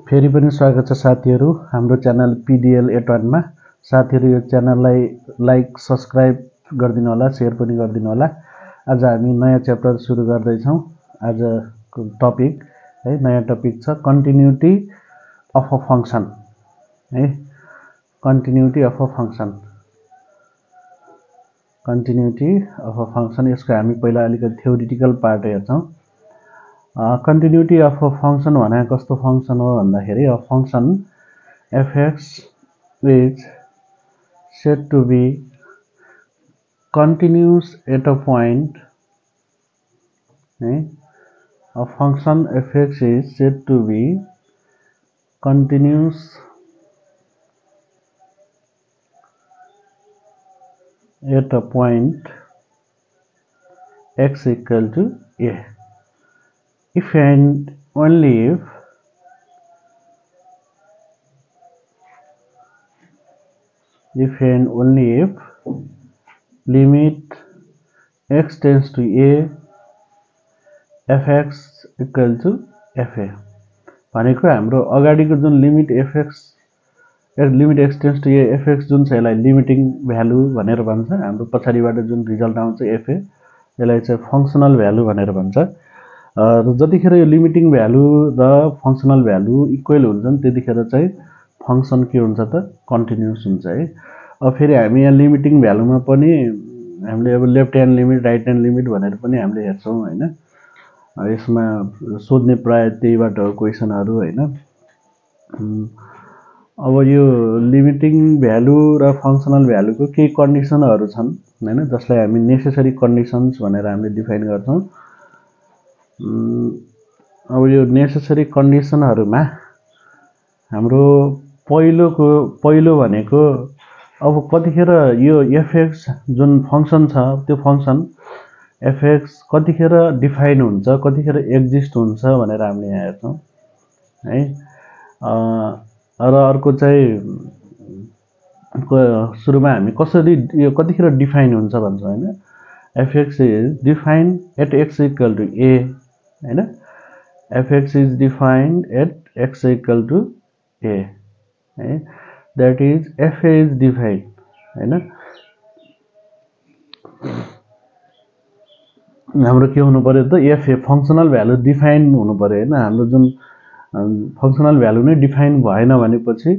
फेरि पनि स्वागत छ साथीहरु हाम्रो च्यानल पीडीएल एट1 मा। साथीहरु यो च्यानललाई लाइक सब्स्क्राइब गरिदिनु होला, शेयर पनि गरिदिनु होला। आज हामी नयाँ च्याप्टर सुरु गर्दै छौं। आजको टपिक है नयाँ टपिक छ कन्टिन्युटी अफ अ फंक्सन है। Continuity of a function, continuity of a function यसको हामी पहिला अलिकति थ्योरेटिकल पार्ट हेर्छौं। Continuity of a function भने कस्तो फंक्सन हो भन्दाखेरि a function fx is said to be continuous at a point है। A function fx is said to be continuous at a point x equal to a if and only if and only if limit x tends to a fx equal to fa भनेको हाम्रो अगाडिको जुन limit fx limit x tends to a fx जुन छ यसलाई limiting value भनेर भन्छ। हाम्रो पछाडीबाट जुन रिजल्ट आउँछ fa यसलाई चाहिँ फंक्सनल भ्यालु भनेर भन्छ। र जतिखेर यो लिमिटिङ भ्यालु र फंक्सनल भ्यालु इक्वल हुन्छन् त्यतिखेर चाहिँ फंक्सन के हुन्छ त कन्टिन्युअस हुन्छ है। अब फेरि हामी यहाँ लिमिटिङ भ्यालुमा पनि हामीले अब left hand limit right hand limit भनेर पनि हामीले हेर्छौं हैन। यसमा सोध्ने प्राय त्यहीबाट हो क्वेशनहरु हैन। अब यो लिमिटिङ भ्यालु र फंक्सनल भ्यालुको केही कन्डिसनहरु छन् हैन, जसलाई हामी नेसेसरी कन्डिसन्स भनेर हामीले डिफाइन गर्छौं। अब यो नेसेसरी कन्डिसनहरुमा हाम्रो पहिलो भनेको अब कतिखेर यो fx जुन फंक्सन छ त्यो फंक्सन fx कतिखेर डिफाइन हुन्छ, कतिखेर एक्जिस्ट हुन्छ भनेर हामीले यहाँ हेर्छौं है। र अर्को चाहिँ सुरुमा हामी कसरी यो कतिखेर डिफाइन हुन्छ भन्छौं हैन। fx is defined at x equal to a हैन। fx is defined at x equal to a है। that is fa is defined हैन। हाम्रो के हुनु पर्यो त fa फंक्सनल भ्यालु डिफाइन हुनु पर्यो हैन। हाम्रो जुन फंक्सनल भ्यालु नै डिफाइन भएन भनेपछि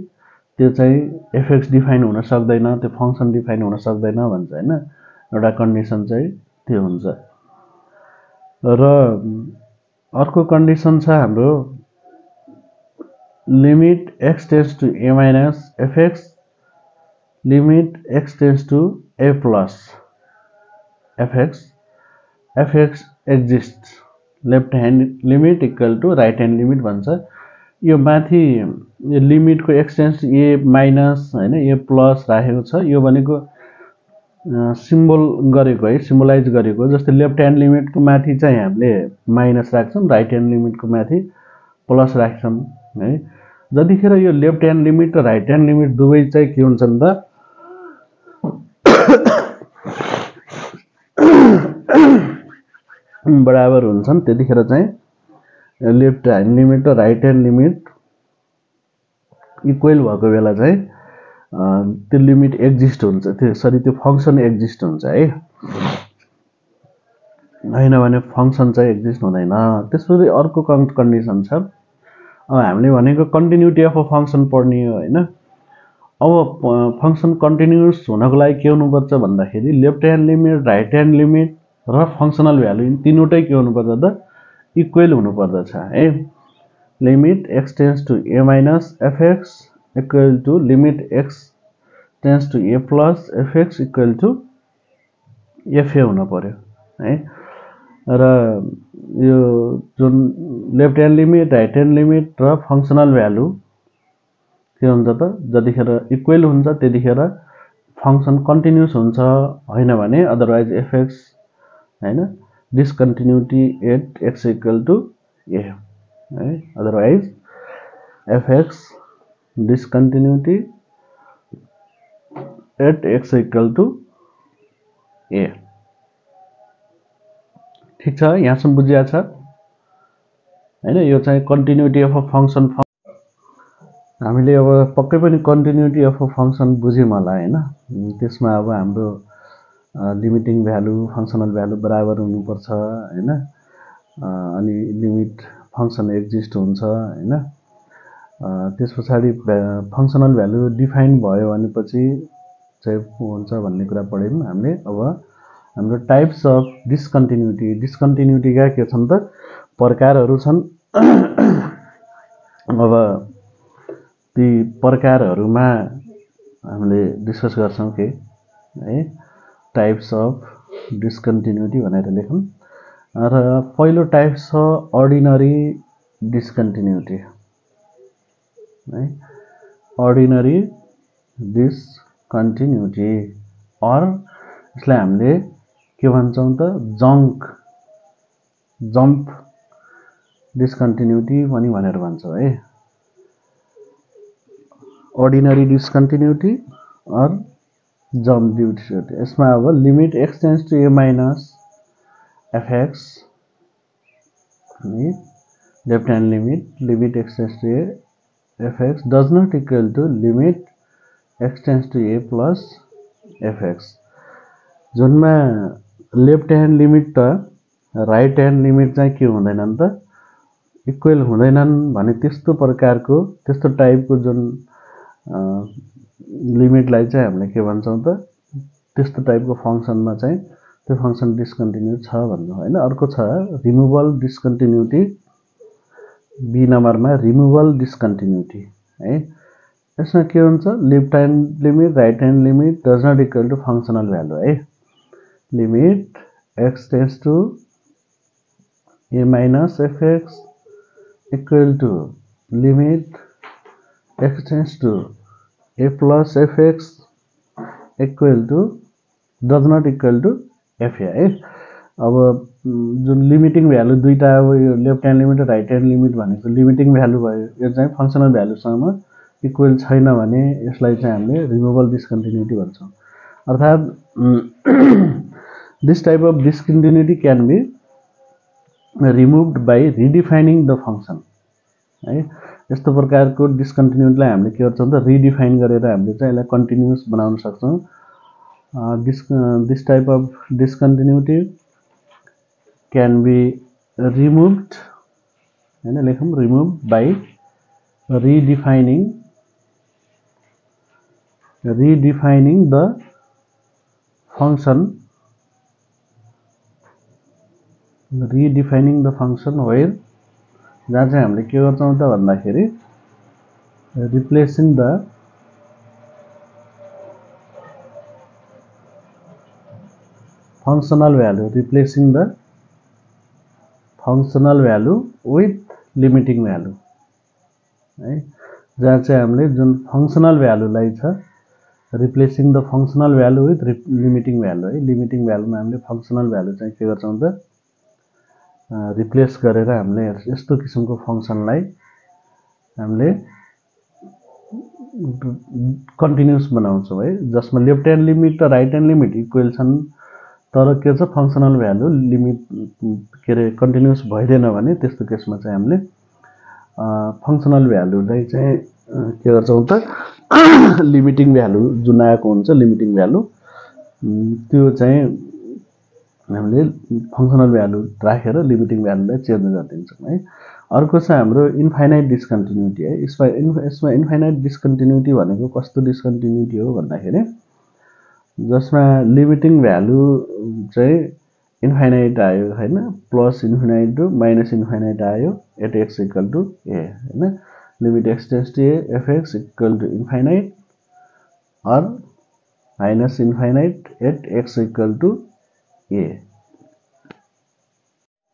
त्यो चाहिँ fx डिफाइन हुन सक्दैन, त्यो फंक्सन डिफाइन हुन सक्दैन भन्छ हैन। एउटा कन्डिसन चाहिँ त्यो हुन्छ। र अर्को कन्डिसन छ हाम्रो limit x tends to a minus fx limit x tends to a plus fx fx exist left hand limit equal to right hand limit भन्छ। यो माथि यो लिमिटको x tends to a minus हैन a प्लस राखेको छ। यो भनेको सिम्बल गरेको है, सिम्बलाइज गरेको। जस्तै लेफ्ट ह्यान्ड लिमिटको माथि चाहिँ हामीले माइनस राख्छौं, राइट ह्यान्ड लिमिटको माथि प्लस राख्छौं है। जतिखेर यो लेफ्ट ह्यान्ड लिमिट र राइट ह्यान्ड लिमिट दुवै चाहिँ के हुन्छन् त बराबर हुन्छन् त्यतिखेर चाहिँ लेफ्ट ह्यान्ड लिमिट र राइट ह्यान्ड लिमिट इक्वल भएको बेला चाहिँ त्यो लिमिट एक्जिस्ट हुन्छ, त्यो फंक्सन एक्जिस्ट हुन्छ है। हैन भने फंक्सन चाहिँ एक्जिस्ट हुँदैन। त्यसपछि अर्को कन्डिसन छ। अब हामीले भनेको कन्टिन्युटी अफ अ फंक्सन पढ्ने हो हैन। अब फंक्सन कन्टिन्युअस हुनको लागि के हुनुपर्छ भन्दाखेरि left hand limit right hand limit र फंक्सनल भ्यालु तीनवटै के हुनुपर्छ त इक्वल हुनुपर्दछ है। Limit x tends to a minus fx equal to limit x tends to a plus fx equal to fa हुन पर्यो है। र यो जुन left hand limit right hand limit र फंक्सनल भ्यालु के हुन्छ त जतिखेर इक्वल हुन्छ त्यतिखेर फंक्सन कन्टिन्युअस हुन्छ, हैन भने अदरवाइज fx हैन discontinuity at x equal to a है। Otherwise fx discontinuity at x equal to a। ठीक छ, यहाँसम्म बुझिया छ हैन। यो चाहिँ कन्टिन्युटी अफ अ फंक्सन हामीले अब पक्कै पनि कन्टिन्युटी अफ अ फंक्सन बुझ्यौँ होला हैन। त्यसमा अब हाम्रो लिमिटिङ भ्यालु फंक्सनल भ्यालु बराबर हुनुपर्छ हैन। अनि लिमिट फंक्सन एक्जिस्ट हुन्छ हैन। त्यस पछाडि फंक्सनल भ्यालु डिफाइन भयो भनेपछि चाहिँ हुन्छ भन्ने कुरा पढ्यौँ हामीले। अब हाम्रो टाइप्स अफ डिस्कन्टिन्युटीका के छन् त प्रकारहरू छन्। अब ती प्रकारहरूमा हामीले डिस्कस गर्छौं के है टाइप्स अफ डिस्कन्टिन्युटी भनेर लेखौँ। र पहिलो टाइप छ अर्डिनरी डिस्कन्टिन्युटी है। अर्डिनरी डिस्कन्टिन्युटी अर यसलाई हामीले के भन्छौं त जम्प डिस्कन्टिन्युटी पनि भनेर भन्छौं है। Ordinary discontinuity or jump discontinuity. यसमा अब limit x tends to a minus fx left hand limit x tends to a fx does not equal to limit x tends to a plus fx। जुनमा left hand limit त right hand limit चाहिँ के हुँदैनन् त equal हुँदैनन् भने त्यस्तो प्रकारको त्यस्तो टाइपको जुन लिमिटलाई चाहिँ हामीले के भन्छौं त त्यस्तो टाइपको फंक्सनमा चाहिँ त्यो फंक्सन डिस्कन्टिन्यू छ भन्नु हैन। अर्को छ रिमुभल डिस्कन्टिन्युटी बी नम्बरमा रिमुभल डिस्कन्टिन्युटी है। यसमा के हुन्छ left hand limit right hand limit does not equal to functional value है। Limit x tends to a minus fx equal to limit x tends to a plus fx equal to does not equal to fa है। अब जुन limiting value दुईटा अब यो left hand limit र right hand limit भनेको limiting value भयो। यो चाहिँ फंक्सनल भ्यालुसँग इक्वल छैन भने यसलाई चाहिँ हामीले रिमुभल डिस्कन्टिन्युटी भन्छौं। अर्थात this type of discontinuity can be removed by redefining the function है। यस्तो प्रकारको डिस्कन्टिन्युटीलाई हामीले के गर्छौं त रिडिफाइन गरेर हामीले चाहिँ यसलाई कन्टिन्युअस बनाउन सक्छौं। this type of discontinuity can be removed हैन लेखौं removed by redefining the function where जहाँ चाहिँ हामीले के गर्छौं त भन्दाखेरि replacing the functional value with limiting value है। जहाँ चाहिँ हामीले जुन फंक्सनल भ्यालुलाई छ replacing the functional value with limiting value है। लिमिटिङ भ्यालुमा हामीले फंक्सनल भ्यालु चाहिँ के गर्छौं त रिप्लेस गरेर हामीले यस्तो किसिमको फंक्सनलाई हामीले कन्टिन्युअस बनाउँछौं है। जसमा लेफ्ट ह्यान्ड लिमिट र राइट ह्यान्ड लिमिट इक्वल छन् तर के छ फंक्सनल भ्यालु लिमिट के रे कन्टिन्युअस भइदैन भने त्यस्तो केसमा चाहिँ हामीले फंक्सनल भ्यालुलाई चाहिँ के गर्छौं त लिमिटिङ भ्यालु जुन आएको हुन्छ लिमिटिङ भ्यालु त्यो चाहिँ हामीले फंक्सनल भ्यालु राखेर लिमिटिङ भ्यालुलाई चेन्ज गरिदिन्छौं है। अर्को छ हाम्रो इन्फाइनाइट डिस्कन्टिन्युटी है। यसमा इन्फाइनाइट डिस्कन्टिन्युटी भनेको कस्तो डिस्कन्टिन्युटी हो भन्दाखेरि जसमा लिमिटिङ भ्यालु चाहिँ इन्फाइनाइट आयो हैन plus infinite to minus infinite आयो at x equal to a हैन। Limit x tends to a fx equal to infinite or minus infinite at x equal to a।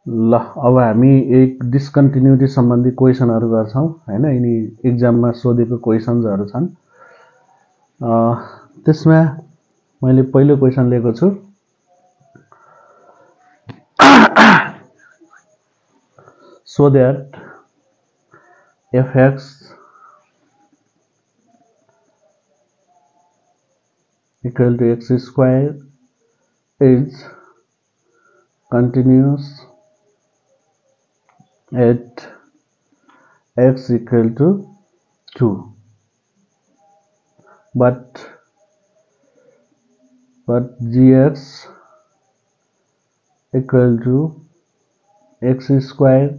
ल अब हामी एक डिस्कन्टिन्युटी सम्बन्धी क्वेशनहरु गर्छौं हैन। यिनी एक्जाममा सोधेको क्वेशन्सहरु छन्। त्यसमा मैले पहिलो क्वेशन लिएको छु so that fx equal to x square is continuous at x equal to 2 but gx equal to x square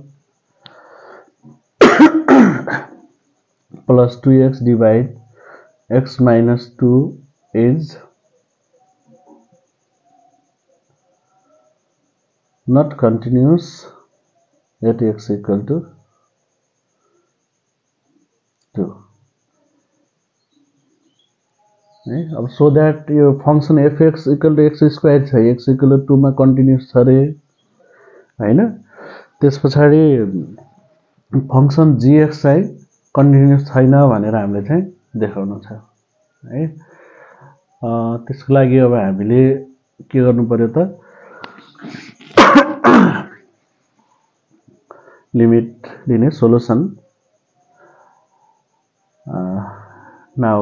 plus 2x divide x minus 2 is not continuous at x equal to 2. अब so that यो function fx equal to x square छ, x equal to 2 मा continuous छ रे हैन। त्यसपछि function gx चाहिँ continuous छैन भनेर हामीले चाहिँ देखाउनु छ है। त्यसको लागि अब हामीले के गर्नु पर्यो त, लिमिट लिने solution now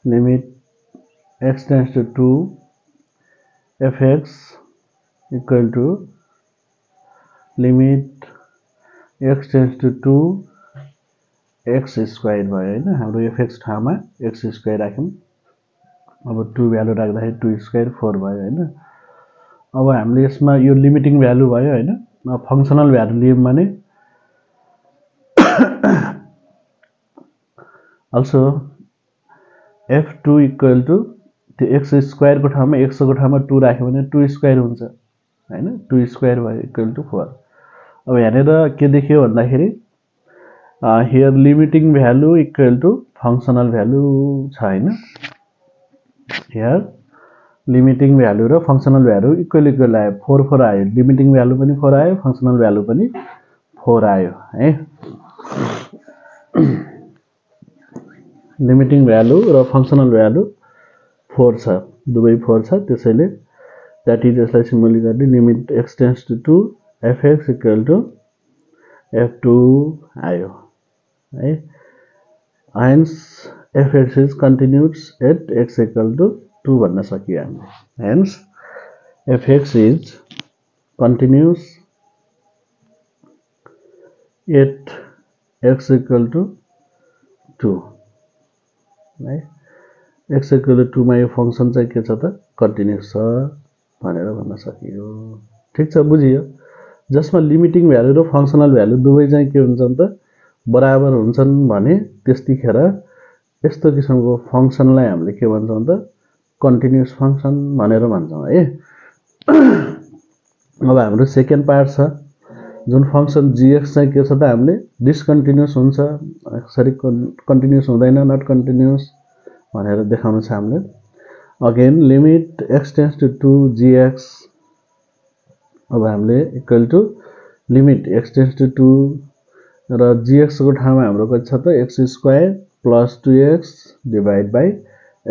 limit x tends to 2 fx equal to limit x tends to 2 x square भयो हैन। हाम्रो fx ठाउँमा x square राख्यौं, अब 2 भ्यालु राख्दाखेरि 2 स्क्वायर 4 भयो हैन। अब हामीले यसमा यो लिमिटिङ भ्यालु भयो हैन। अब फंक्सनल भ्यालु लियौं भने also f2 equal to त्यो x स्क्वायर को ठाउँमा x को ठाउँमा 2 राख्यो भने 2 स्क्वायर हुन्छ हैन। 2 स्क्वायर भयो इक्वल टु 4। अब यहाँनेर के देखियो भन्दाखेरि here limiting value equal to functional value छ हैन। here limiting value र functional value equal आयो, 4 4 आयो। limiting value पनि 4 आयो, functional value पनि 4 आयो है। limiting value र functional value 4 छ, दुवै 4 छ। त्यसैले that is यसलाई सिम्बली गर्ने limit x tends to 2 fx equal to f2 आयो है। hence fx is continuous at x equal to 2 भन्न सकियो हामीले। hence fx is continuous at x equal to 2 है। x equal to 2 मा यो फंक्सन चाहिँ के छ त, कन्टिन्युअस छ भनेर भन्न सकियो। ठीक छ, बुझियो। जसमा लिमिटिङ भ्यालु र फंक्सनल भ्यालु दुवै चाहिँ के हुन्छन् त, बराबर हुन्छन् भने त्यतिखेर यस्तो किसिमको फंक्सनलाई हामीले के भन्छौं त, कन्टिन्युअस फंक्सन भनेर भन्छौं है। अब हाम्रो सेकेन्ड पार्ट छ, जुन फंक्सन gx चाहिँ के छ त, हामीले डिस्कन्टिन्युअस हुन्छ, सरी कन्टिन्युअस हुँदैन, नट कन्टिन्युअस भनेर देखाउनु छ हामीले। Again limit x tends to 2 gx, अब हामीले equal to limit x tends to 2 र gx को ठाउँमा हाम्रो कति छ त, x square plus 2x divide by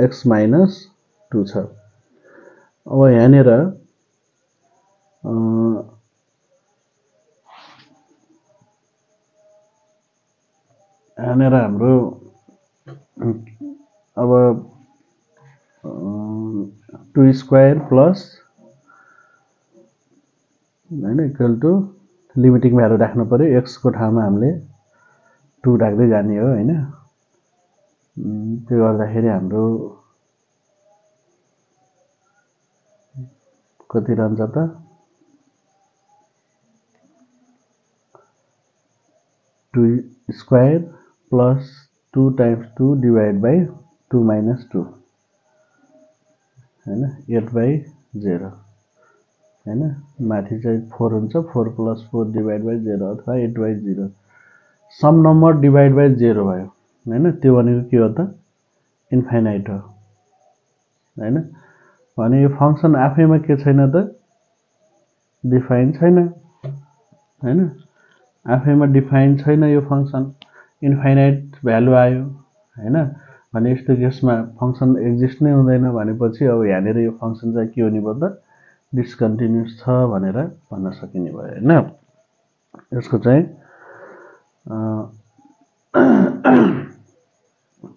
x minus 2 छ। अब यहाँनेर हाम्रो अब 2 स्क्वायर प्लस हैन इक्वल टु लिमिटिङ भ्यालु राख्नु पर्यो। x को ठाउँमा हामीले 2 राख्दै जाने हो हैन। त्यो गर्दाखेरि हाम्रो कति रहन्छ त, two square plus 2 times 2 divide by 2 minus 2 हैन, 8/0 हैन। माथि चाहिँ 4 हुन्छ, 4 प्लस 4 डिवाइड बाइ 0 अथवा 8/0। सम नम्बर डिवाइड बाइ 0 भयो हैन। त्यो भनेको के हो त, इन्फाइनाइट हो हैन। भने यो फंक्सन आफैमा के छैन त, डिफाइन छैन हैन। आफैमा डिफाइन छैन यो फंक्सन, इन्फाइनाइट भ्यालु आयो हैन। भने यस्तो केसमा फंक्सन एक्जिस्ट नै हुँदैन भनेपछि अब यहाँनेर यो फंक्सन चाहिँ के हुने भयो त, डिस्कन्टिन्युअस छ भनेर भन्न सकिने भयो हैन। यसको चाहिँ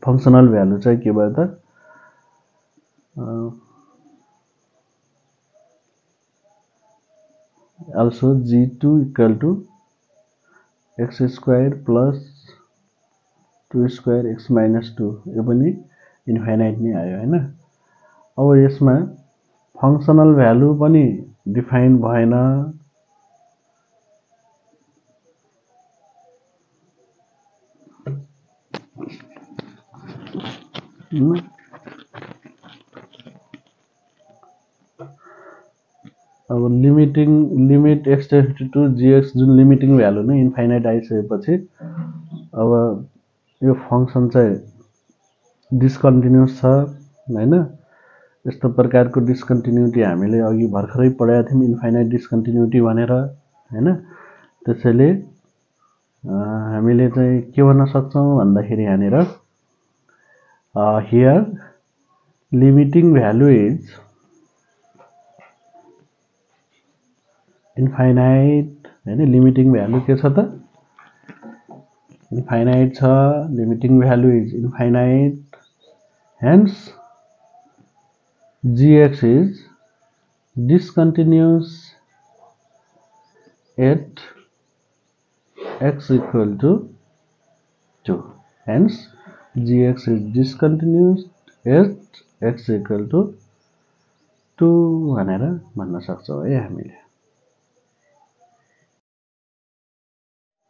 फंक्सनल भ्यालु चाहिँ के भयो त also g2 equal to x square plus 2 square x minus 2 यो पनि इन्फाइनाइट नै आयो हैन अब यसमा फंक्सनल भ्यालु पनि डिफाइन भएन अब limit x tends to gx जुन लिमिटिङ भ्यालु नै इन्फाइनाइट आइसकेपछि अब यो फंक्सन चाहिँ डिस्कन्टिन्युअस छ हैन यस्तो प्रकारको डिस्कन्टिन्युटी हामीले अघि भर्खरै पढाएको थियौं इन्फाइनाइट डिस्कन्टिन्युटी भनेर हैन त्यसैले हामीले चाहिँ के भन्न सक्छौं भन्दाखेरि यहाँनेर here limiting value is infinite हैन limiting value के छ त infinite छ limiting value is infinite hence gx is discontinuous at x equal to 2 hence gx is discontinuous at x equal to 2 भनेर भन्न सक्छौं है हामीले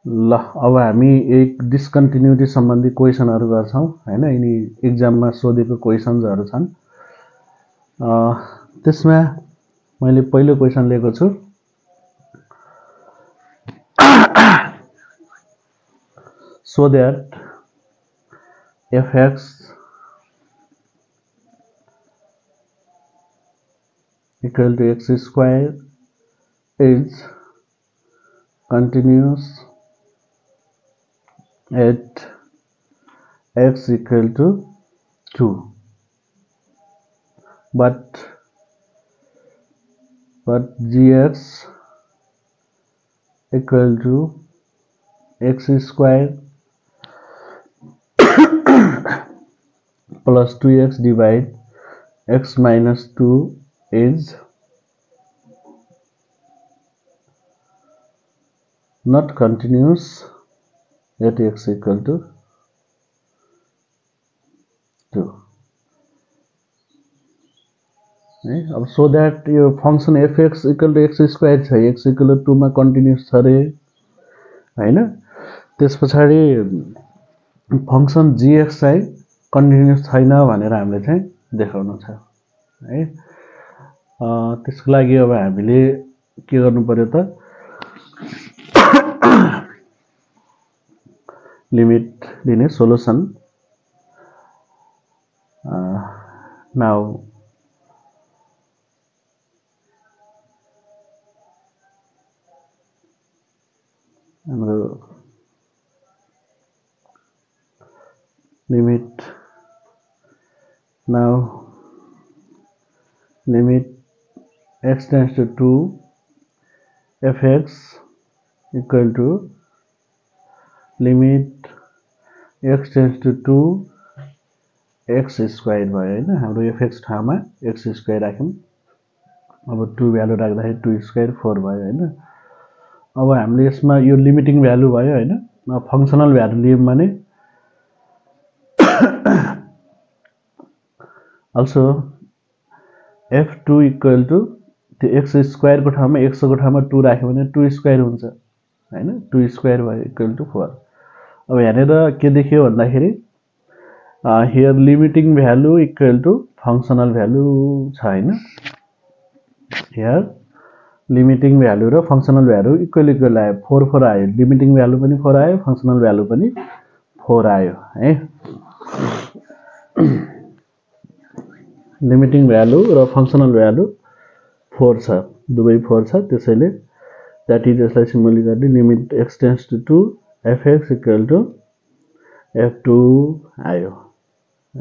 ल अब हामी एक डिस्कन्टिन्युटी सम्बन्धी क्वेशनहरु गर्छौं हैन यिनी एक्जाममा सोधेको क्वेशन्सहरु छन् त्यसमा मैले पहिलो क्वेशन लिएको छु so that fx equal to x square is continuous at x equal to 2 but gx equal to x square plus 2x divide x minus 2 is not continuous at x equal to 2 अब so that यो function fx equal to x square छ x equal to 2 मा continuous छ रे हैन त्यसपछि function gx चाहिँ continuous छैन भनेर हामीले चाहिँ देखाउनु छ है त्यसको लागि अब हामीले के गर्नु पर्यो त लिमिट लिने सोलुसन नाउ हाम्रो limit now limit x tends to 2 fx equal to limit x tends to 2 x square भयो हैन हाम्रो fx ठाउँमा x square राख्यौं अब 2 भ्यालु राख्दाखेरि 2 square 4 भयो हैन अब हामीले यसमा यो लिमिटिङ भ्यालु भयो हैन फंक्सनल भ्यालु लियौं भने also f2 equal to त्यो x square को ठाउँमा x को ठाउँमा 2 राख्यो भने 2 square हुन्छ हैन 2 square भयो equal to 4 अब यहाँनेर के देखियो भन्दाखेरि here limiting value equal to functional value छ हैन here limiting value र functional value equal आयो 4 4 आयो limiting value पनि 4 आयो functional value पनि 4 आयो है limiting value र functional value 4 छ दुबै 4 छ त्यसैले that is यसलाई सिम्बली गर्ने limit x tends to 2 fx equal to f2 आयो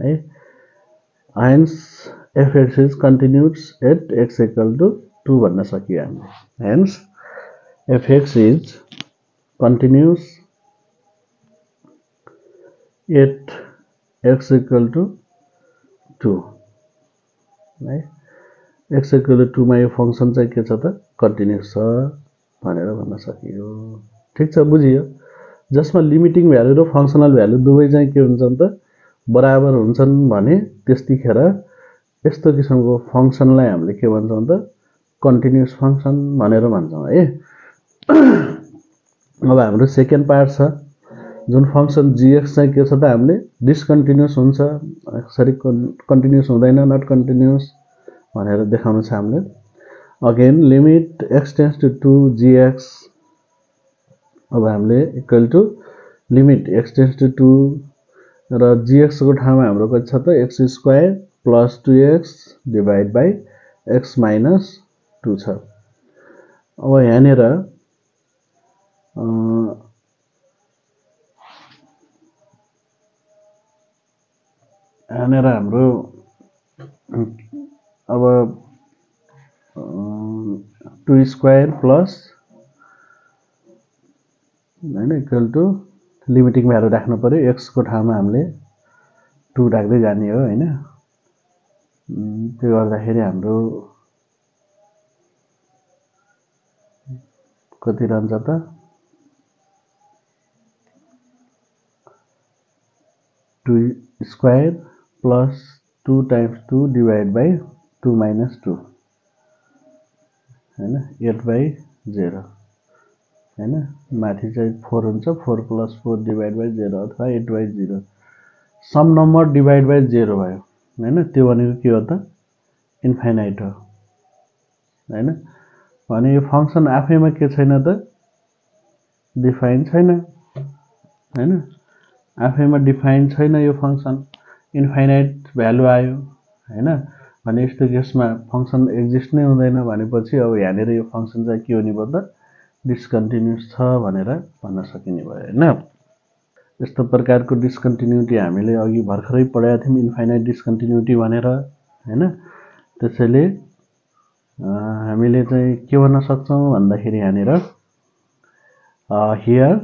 है hence fx is continuous at x equal to 2 भन्न सकियो हामीले hence fx is continuous at x equal to 2 है x equal to 2 मा यो फंक्सन चाहिँ के छ त कन्टिन्युअस छ भनेर भन्न सकियो ठीक छ बुझियो जसमा लिमिटिङ भ्यालु र फंक्सनल भ्यालु दुवै चाहिँ के हुन्छन् त बराबर हुन्छन् भने त्यतिखेर यस्तो किसिमको फंक्सनलाई हामीले के भन्छौं त कन्टिन्युअस फंक्सन भनेर भन्छौं है अब हाम्रो सेकेन्ड पार्ट छ जुन फंक्सन gx चाहिँ के छ त हामीले डिस्कन्टिन्युअस हुन्छ सरी कन्टिन्युअस हुँदैन नट कन्टिन्युअस भनेर देखाउनु छ हामीले again limit x tends to 2 gx अब हामीले equal to limit x tends to 2 र gx को ठाउँमा हाम्रो कति छ त x square plus 2x divide by x minus 2 छ अब यहाँनेर हाम्रो अब 2 स्क्वायर प्लस हैन इक्वल टु लिमिटिङ भ्यालु राख्नु पर्यो x को ठाउँमा हामीले 2 राख्दै जाने हो हैन त्यो गर्दाखेरि हाम्रो कति रहन्छ त 2 square plus 2 times 2 divide by 2 minus 2 हैन 8/0 हैन माथि चाहिँ 4 हुन्छ 4 प्लस 4 डिवाइड बाइ 0 अथवा 8/0 सम नम्बर डिवाइड बाइ 0 भयो हैन त्यो भनेको के हो त इन्फाइनाइट हो हैन भने यो फंक्सन आफैमा के छैन त डिफाइन छैन हैन आफैमा डिफाइन छैन यो फंक्सन इन्फाइनाइट भ्यालु आयो हैन भने यस्तो केसमा फंक्सन एक्जिस्ट नै हुँदैन भनेपछि अब यहाँनेर यो फंक्सन चाहिँ के हुने भयो त डिस्कन्टिन्युअस छ भनेर भन्न सकिने भयो हैन यस्तो प्रकारको डिस्कन्टिन्युटी हामीले अघि भर्खरै पढाएको थियौं इन्फाइनाइट डिस्कन्टिन्युटी भनेर हैन त्यसैले हामीले चाहिँ के भन्न सक्छौं भन्दाखेरि यहाँनेर here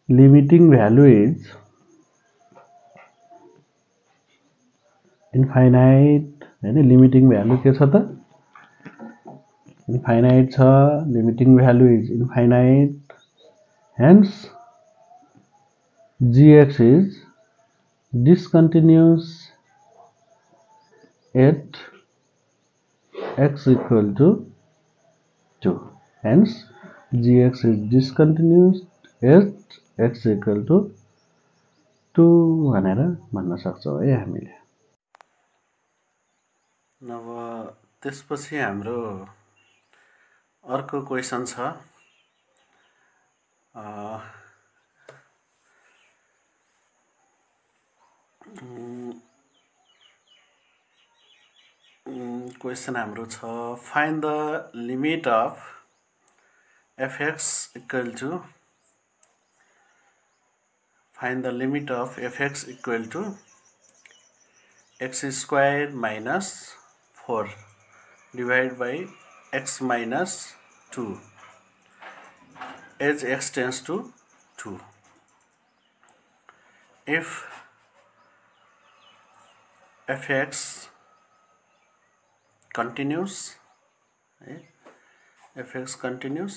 limiting value is infinite हैन लिमिटिङ भ्यालु के छ त इन्फाइनाइट छ limiting value is infinite hence gx is discontinuous at x equal to 2 hence gx is discontinuous at x equal to 2 भनेर भन्न सक्छौं है हामीले अब त्यसपछि हाम्रो अर्को क्वेशन छ क्वेशन हाम्रो छ find the limit of fx equal to find the limit of fx equal to x square minus 4 divided by x minus 2 as x tends to 2 if fx continues fx continues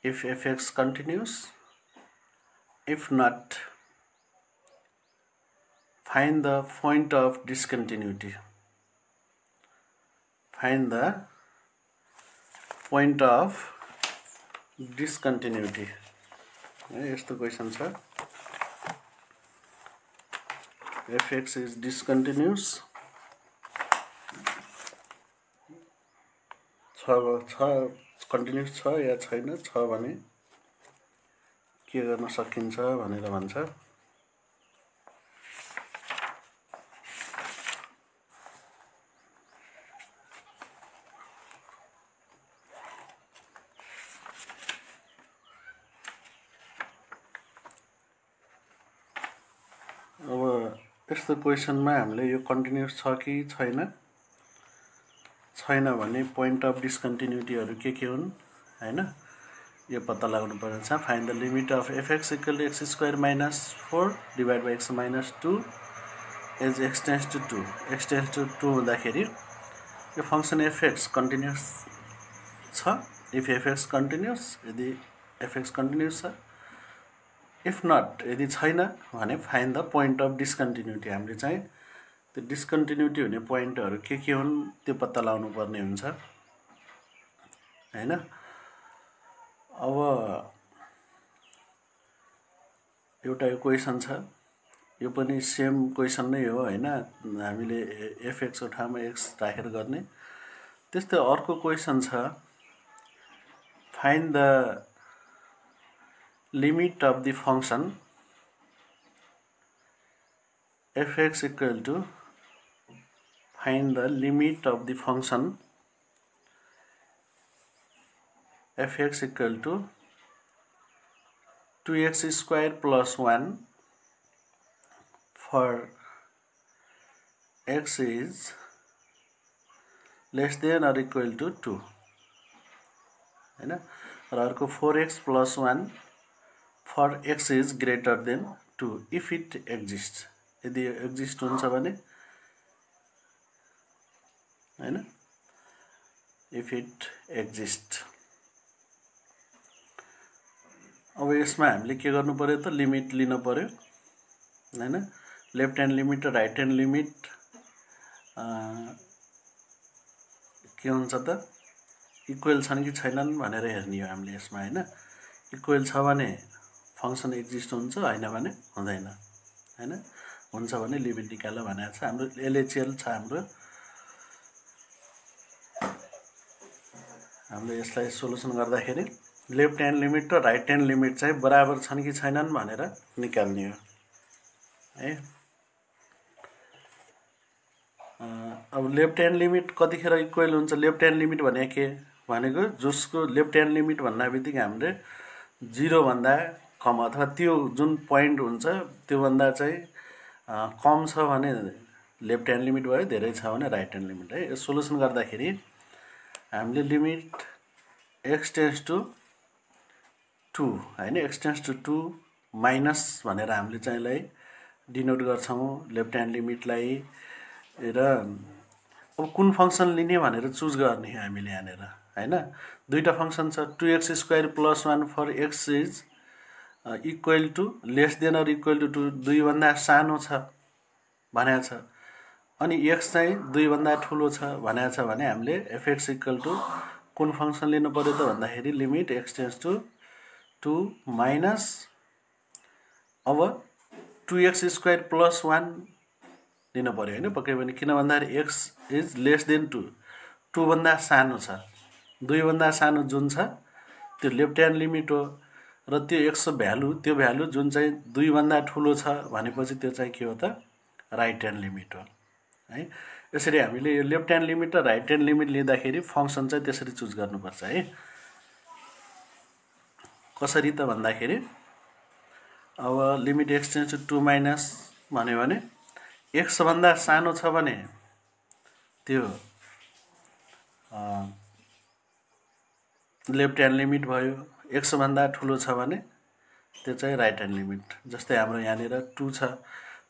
if fx continues if not find the point of discontinuity find the point of discontinuity यस्तो question छ fx is discontinuous continuous छ या छैन छ भने के गर्न सकिन्छ भनेर भन्छ अब यस्तो क्वेशनमा हामीले यो कन्टिन्युअस छ कि छैन भने पोइन्ट अफ डिस्कन्टिन्युटीहरु के हुन् हैन यो पत्ता लगाउनु पर्छ। Find the limit of fx equal to x square minus 4 divide by x minus 2 as x tends to 2 x tends to 2 हुँदाखेरि यो फंक्सन fx कन्टिन्युअस छ। इफ fx कन्टिन्युअस, यदि fx कन्टिन्युअस छ, इफ नट यदि छैन भने find the point of discontinuity. हामीले चाहिँ त्यो डिस्कन्टिन्युटी हुने पोइन्टहरु के हुन् त्यो पत्ता लगाउनु पर्ने हुन्छ हैन। अब एउटा यो क्वेशन छ, यो पनि सेम क्वेशन नै हो हैन। हामीले fx को ठाउँमा x राखेर गर्ने। त्यस्तै अर्को क्वेशन छ, find the limit of the function fx equal to find the limit of the function fx equal to 2x square plus 1 for x is less than or equal to 2 हैन। र अर्को 4x plus 1 for x is greater than 2 if it exists। यदि exist हुन्छ भने हैन, if it exists। अब यसमा हामीले के गर्नु पर्यो त, लिमिट लिनु पर्यो हैन। लेफ्ट ह्यान्ड लिमिट र राइट ह्यान्ड लिमिट के हुन्छ त, इक्वल छन् कि छैनन् भनेर हेर्ने हो हामीले यसमा हैन। इक्वल छ भने फंक्सन एक्जिस्ट हुन्छ, हैन भने हुँदैन हैन। हुन्छ भने लिमिट निकाल भनेको छ। हाम्रो LHL छ हाम्रो यसलाई सोलुसन गर्दाखेरि लेफ्ट ह्यान्ड लिमिट र राइट ह्यान्ड लिमिट चाहिँ बराबर छन् कि छैनन् भनेर निकाल्ने हो है। अब लेफ्ट ह्यान्ड लिमिट कतिखेर इक्वल हुन्छ? लेफ्ट ह्यान्ड लिमिट भनेको जसको लेफ्ट ह्यान्ड लिमिट भन्नाबित्तिकै हामीले 0 भन्दा कम अथवा त्यो जुन पोइन्ट हुन्छ त्यो भन्दा चाहिँ कम छ भने लेफ्ट ह्यान्ड लिमिट भयो, धेरै छ भने राइट ह्यान्ड लिमिट है। यो सोलुसन गर्दाखेरि हामीले लिमिट x टेन्स टु 2 हैन, x टेन्स टु 2 माइनस भनेर हामीले चाहिँ यसलाई डिनोट गर्छौं लेफ्ट ह्यान्ड लिमिटलाई। र अब कुन फंक्सन लिने भनेर चुज गर्ने हामीले यहाँनेर हैन। दुईटा फंक्सन छ, 2x square plus 1 for x is equal to less than or equal to 2 2 भन्दा सानो छ भनेको छ, अनि x चाहिँ 2 भन्दा ठूलो छ भनेको छ भने हामीले fx इक्वल टु कुन फंक्सन लिनु पर्यो त भन्दाखेरि limit x tends to 2 minus अब 2x स्क्वायर प्लस 1 लिनु पर्यो हैन पक्कै पनि। किन भन्दाखेरि x इज लेस देन 2 2 भन्दा सानो छ, 2 भन्दा सानो जुन छ त्यो लेफ्ट ह्यान्ड लिमिट हो। र त्यो x त्यो भ्यालु जुन चाहिँ 2 भन्दा ठूलो छ भनेपछि त्यो चाहिँ के हो त, राइट ह्यान्ड लिमिट हो है। यसरी हामीले यो लेफ्ट ह्यान्ड लिमिट र राइट ह्यान्ड लिमिट लिँदाखेरि फंक्सन चाहिँ त्यसरी चुज गर्नुपर्छ है। कसरी त भन्दाखेरि अब limit x tends to 2 minus भन्यो भने x भन्दा सानो छ भने त्यो लेफ्ट ह्यान्ड लिमिट भयो, x भन्दा ठूलो छ भने त्यो चाहिँ राइट ह्यान्ड लिमिट। जस्तै हाम्रो यहाँनेर 2 छ,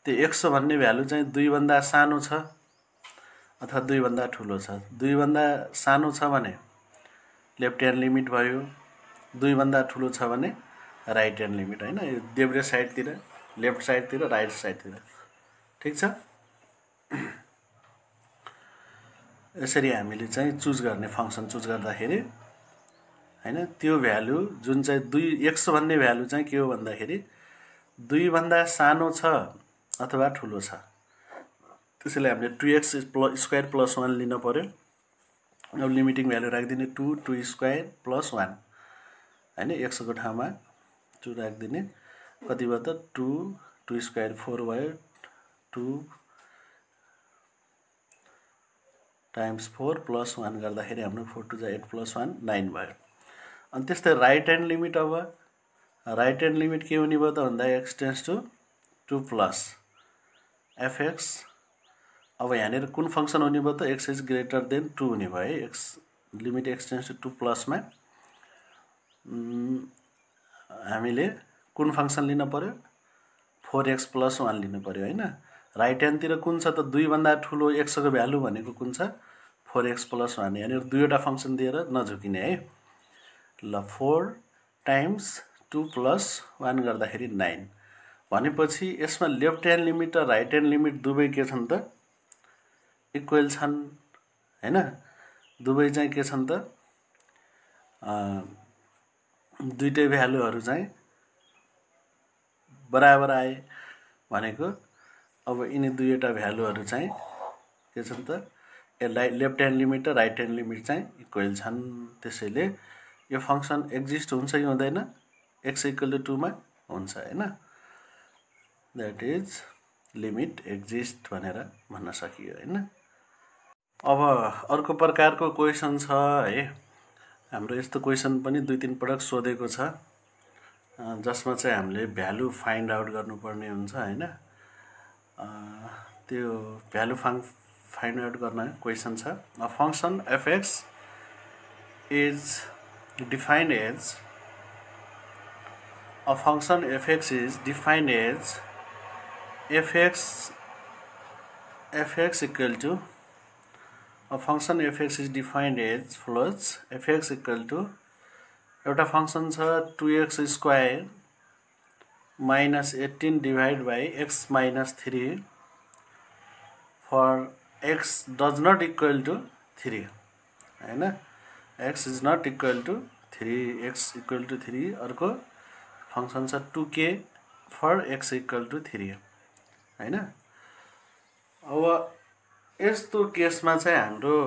त्यो x भन्ने भ्यालु चाहिँ 2 भन्दा सानो छ अथवा 2 भन्दा ठूलो छ। 2 भन्दा सानो छ भने लेफ्ट ह्यान्ड लिमिट भयो, 2 भन्दा ठूलो छ भने राइट ह्यान्ड लिमिट हैन। यो देब्रे साइडतिर, लेफ्ट साइडतिर, राइट साइडतिर, ठीक छ। यसरी हामीले चाहिँ चुज गर्ने फंक्सन चुज गर्दाखेरि हैन, त्यो भ्यालु जुन चाहिँ 2 x भन्ने भ्यालु चाहिँ के हो भन्दाखेरि 2 भन्दा सानो छ अथवा ठूलो छ। त्यसैले हामीले 2x स्क्वायर प्लस 1 लिनु पर्यो। अब लिमिटिङ भ्यालु राख्दिने 2 स्क्वायर प्लस 1 हैन, x को ठाउँमा 2 राख्दिने। कति भयो त 2 स्क्वायर 4 भयो, 2 टाइम्स 4 प्लस 1 गर्दाखेरि हाम्रो 4 2 8 प्लस 1 9 भयो। अनि त्यस्तै राइट ह्यान्ड लिमिट, अब राइट ह्यान्ड लिमिट के हुने भयो त भन्दा x tends to 2 plus fx। अब यहाँनेर कुन फंक्सन हुने भयो त, x इज ग्रेटर देन 2 हुने भयो है। x limit x tends to 2 plus मा हामीले कुन फंक्सन लिन पर्यो 4x + 1 लिनु पर्यो हैन राइट ह्यान्डतिर कुन छ त 2 भन्दा ठुलो x को भ्यालु भनेको कुन छ 4x + 1 यानी दुईवटा फंक्सन दिएर नझुकिने है ल 4 टाइम्स 2 + 1 गर्दाखेरि 9 भनेपछि यसमा लेफ्ट ह्यान्ड लिमिट र राइट ह्यान्ड लिमिट दुवै के छन् त इक्वल छन् हैन दुवै चाहिँ के छन् त दुईटै भ्यालुहरु चाहिँ बराबर आए भनेको अब यिनी दुईवटा भ्यालुहरु चाहिँ के छन् त लेफ्ट ह्यान्ड लिमिट र राइट ह्यान्ड लिमिट चाहिँ इक्वल छन् त्यसैले यो फंक्सन एक्जिस्ट हुन्छ कि हुँदैन x = 2 मा हुन्छ हैन दैट इज लिमिट एक्जिस्ट भनेर भन्न सकियो हैन अब अर्को प्रकारको क्वेशन छ है हाम्रो यस्तो क्वेशन पनि 2-3 पटक सोधेको छ जसमा चाहिँ हामीले भ्यालु फाइन्ड आउट गर्नुपर्ने हुन्छ हैन त्यो भ्यालु फाइन्ड आउट गर्न क्वेशन छ a function fx is defined as a function fx is defined as fx equal to a function fx is defined as follows fx equal to एउटा function छ 2x square minus 18 divided by x minus 3 for x does not equal to 3 हैन x is not equal to 3 x equal to 3 अर्को function छ 2k for x equal to 3 हैन अब यस्तो केसमा चाहिँ हाम्रो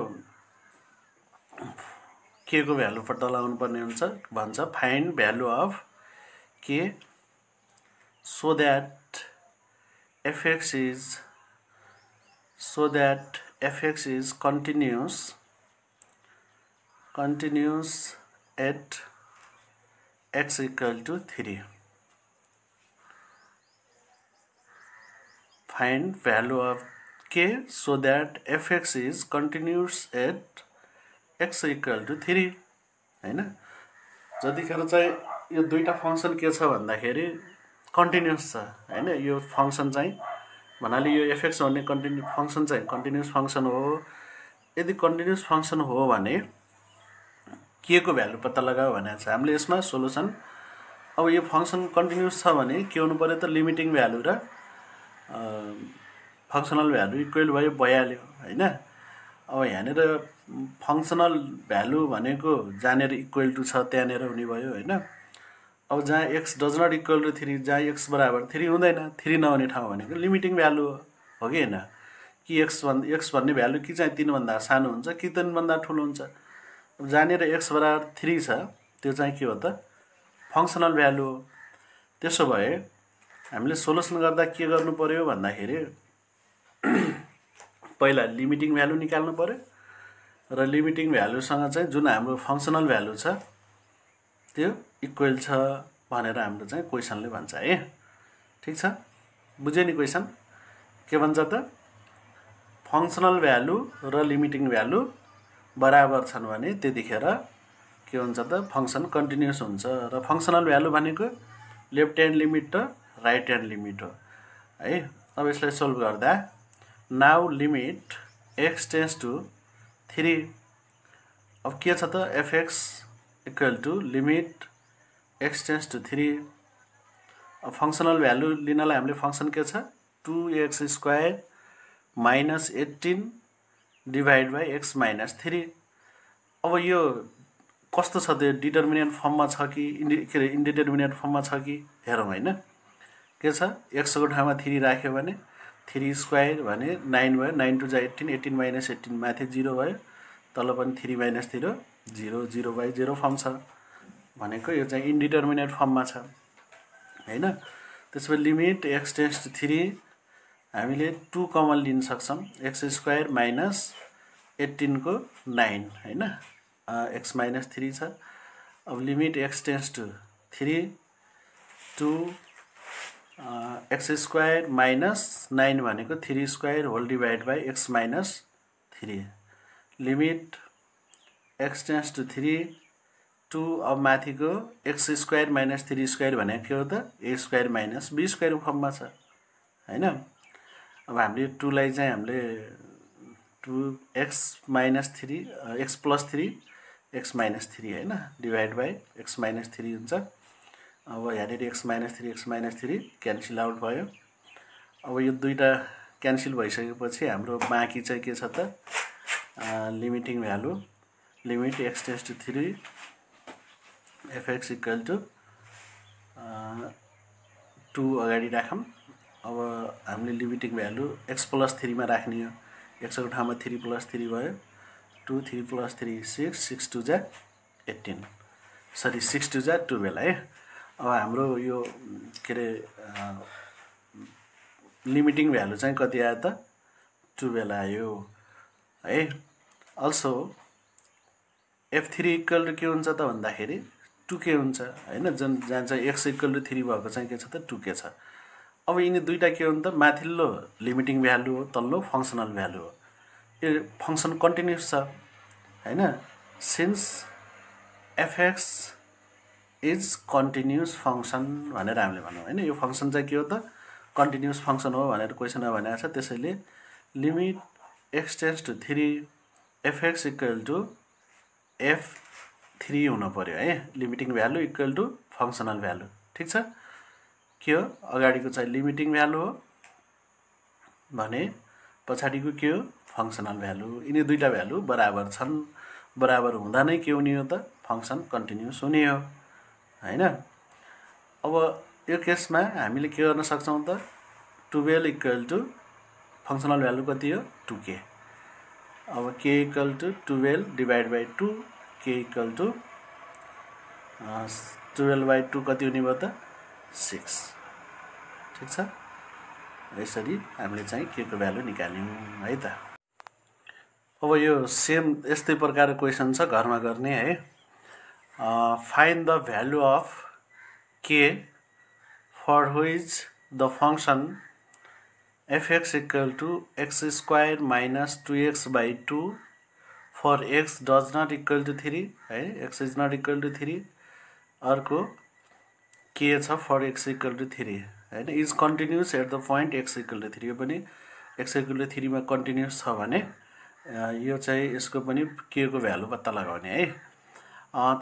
k को भ्यालु पत्ता लगाउनु पर्ने हुन्छ भन्छ find value of k so that fx is continuous at x equal to 3 find value of k so that fx is continuous at x equal to 3 हैन जतिखेर चाहिँ यो दुईटा फंक्सन के छ भन्दाखेरि कन्टिन्युअस छ हैन यो फंक्सन चाहिँ भन्नाले यो fx भन्ने कन्टिन्युअस फंक्सन चाहिँ कन्टिन्युअस फंक्सन हो यदि कन्टिन्युअस फंक्सन हो भने k को भ्यालु पत्ता लगाऊ भनेको छ हामीले यसमा सोलुसन अब यो फंक्सन कन्टिन्युअस छ भने के हुनु पर्यो त लिमिटिङ भ्यालु र फंक्सनल भ्यालु इक्वल भयो भइहाल्यो हैन अब यहाँनेर फंक्सनल भ्यालु भनेको जानेर इक्वल टु छ त्यहाँनेर हुने भयो हैन अब जहाँ x does not equal to 3 जहाँ x बराबर 3 हुँदैन 3 नहुने ठाउँ भनेको लिमिटिङ भ्यालु हो कि हैन कि x भन्ने भ्यालु कि चाहिँ 3 भन्दा सानो हुन्छ कि 3 भन्दा ठूलो हुन्छ अब जानेर x बराबर 3 छ त्यो चाहिँ के हो त फंक्सनल भ्यालु हो त्यसो भए हामीले सोलुसन गर्दा के गर्नु पर्यो भन्दाखेरि पहिला लिमिटिङ भ्यालु निकाल्नु पर्यो र लिमिटिङ भ्यालु सँग चाहिँ जुन हाम्रो फंक्सनल भ्यालु छ त्यो इक्वल छ भनेर हाम्रो चाहिँ क्वेशनले भन्छ है ठीक छ बुझ्यो नि क्वेशन के भन्छ त फंक्सनल भ्यालु र लिमिटिङ भ्यालु बराबर छन् भने त्यतिखेर के हुन्छ त फंक्सन कन्टिन्युअस हुन्छ र फंक्सनल भ्यालु भनेको लेफ्ट ह्यान्ड लिमिट र राइट ह्यान्ड लिमिट हो है अब यसलाई सोल्भ गर्दा now limit x tends to 3 अब के छ त fx equal to limit x tends to 3 अब फंक्सनल भ्यालु लिनलाई हामीले फंक्सन के छ 2x square minus 18 divided by x minus 3 अब यो कस्तो छ त्यो डिटरमिनेन्ट फर्ममा छ कि इन्डिटरमिनेट फर्ममा छ कि हेरौँ हैन के छ x को ठाउँमा 3 राख्यो भने 3 स्क्वायर भने 9 भयो 9 टु जा 18 18 minus 18 माथि 0 भयो तल पनि 3 minus 0 0 0 by 0 फर्म छ भनेको यो चाहिँ इन्डिटरमिनेट फर्ममा छ हैन त्यसपछि लिमिट x टेन्ड्स टु 3 हामीले 2 कमन लिन सक्छौं x स्क्वायर minus 18 को 9 हैन x minus 3 छ अब limit x tends to 3 2 x square minus 9 भनेको 3 square whole divide by x minus 3 limit x tends to 3 2 अब माथिको x स्क्वायर माइनस 3 स्क्वायर भनेको के हो त a square minus b square फर्ममा छ हैन। अब हामीले 2 लाई चाहिँ हामीले 2x minus 3 x plus 3 x minus 3 हैन डिभाइड बाइ x माइनस 3 हुन्छ। अब यहाँनिर x माइनस 3 क्यान्सल आउट भयो। अब यो दुईटा क्यान्सल भइसकेपछि हाम्रो बाँकी चाहिँ के छ त limiting value limit x tends to 3 fx equal to 2 अगाडि राखौँ। अब हामीले लिमिटिङ भ्यालु x प्लस 3 मा राख्ने हो। x को ठाउँमा 3 प्लस 3 भयो 2 3 प्लस 3 6 6 2 जा 18 सरी 6 2 जा 12 है। अब हाम्रो यो के रे लिमिटिङ भ्यालु चाहिँ कति आयो त 12 आयो है। अल्सो f3 इक्वल टु के हुन्छ त भन्दाखेरि 2k हुन्छ हैन। जहाँ चाहिँ x इक्वल टु 3 भएको चाहिँ के छ त 2k छ। अब यिनी दुईटा के हुन् त माथिल्लो लिमिटिङ भ्यालु हो तल्लो फंक्सनल भ्यालु हो। यो फंक्सन कन्टिन्युअस छ हैन। Since fx is continuous function भनेर हामीले भनौं हैन। यो फंक्सन चाहिँ के हो त कन्टिन्युअस फंक्सन हो भनेर क्वेशनमा भनेको छ। त्यसैले limit x tends to 3 fx equal to f3 हुन पर्यो है। Limiting value equal to functional value ठीक छ। के हो अगाडिको चाहिँ लिमिटिङ भ्यालु हो भने पछाडिको के हो फंक्सनल भ्यालु। यिनी दुईटा भ्यालु बराबर छन्। बराबर हुँदा नै के हुने हो त फंक्सन कन्टिन्युअस हुने हो हैन। अब यो केसमा हामीले के गर्न सक्छौं त 12 इक्वल टु फंक्सनल भ्यालु कति हो 2k। अब k equal to 12 divide by 2 k equal to 12 by 2 कति हुने भयो त 6 ठीक छ। यसरी हामीले चाहिँ k को भ्यालु निकाल्यौं है त। अब यो सेम यस्तै प्रकारको क्वेशन छ घरमा गर्ने है। Find the value of k for which the function fx equal to x square minus 2x by 2 for x does not equal to 3 है। x is not equal to 3 अर्को k छ for x equal to 3 हैन is continuous at the point x equal to 3। यो पनि x equal to 3 मा continuous छ भने यो चाहिँ यसको पनि k को भ्यालु पत्ता लगाउने है।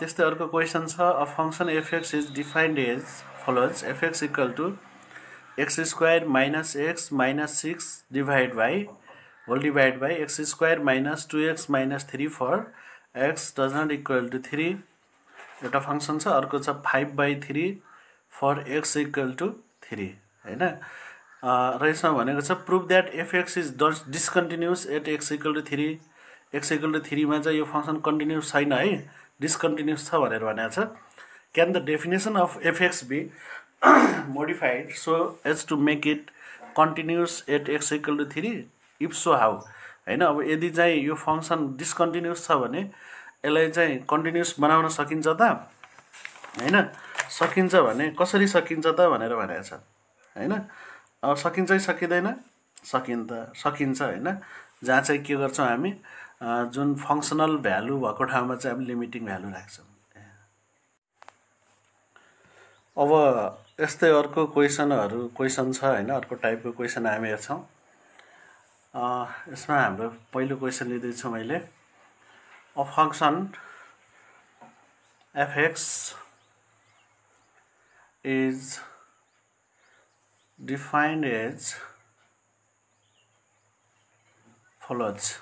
त्यस्तै अर्को क्वेशन छ a function fx is defined as follows fx equal to x square minus x minus 6 divide by whole divide by x square minus 2x minus 3 for x does not equal to 3 एउटा function छ। अर्को छ 5/3 for x equal to 3 हैन। र यसमा भनेको छ prove that fx is discontinuous at x equal to 3 x equal to 3 मा चाहिँ यो फंक्सन कन्टिन्युअस छैन है डिस्कन्टिन्युअस छ भनेर भनेको छ। Can the definition of fx be modified so as to make it continuous at x equal to 3 if so how हैन। अब यदि चाहिँ यो फंक्सन डिस्कन्टिन्युअस छ भने यसलाई चाहिँ कन्टिन्युअस बनाउन सकिन्छ त हैन। सकिन्छ भने कसरी सकिन्छ त भनेर भनेको छ हैन। अब सकिन्छ कि सकिदैन सकिन्छ हैन। जहाँ चाहिँ के गर्छौं हामी जुन फंक्सनल भ्यालु भएको ठाउँमा चाहिँ हामी लिमिटिङ भ्यालु राख्छौं। अब यस्तै अर्को क्वेशन छ हैन। अर्को टाइपको क्वेशन हामी हेर्छौं। यसमा हाम्रो पहिलो क्वेशन लिँदै छु मैले a function fx is defined as follows.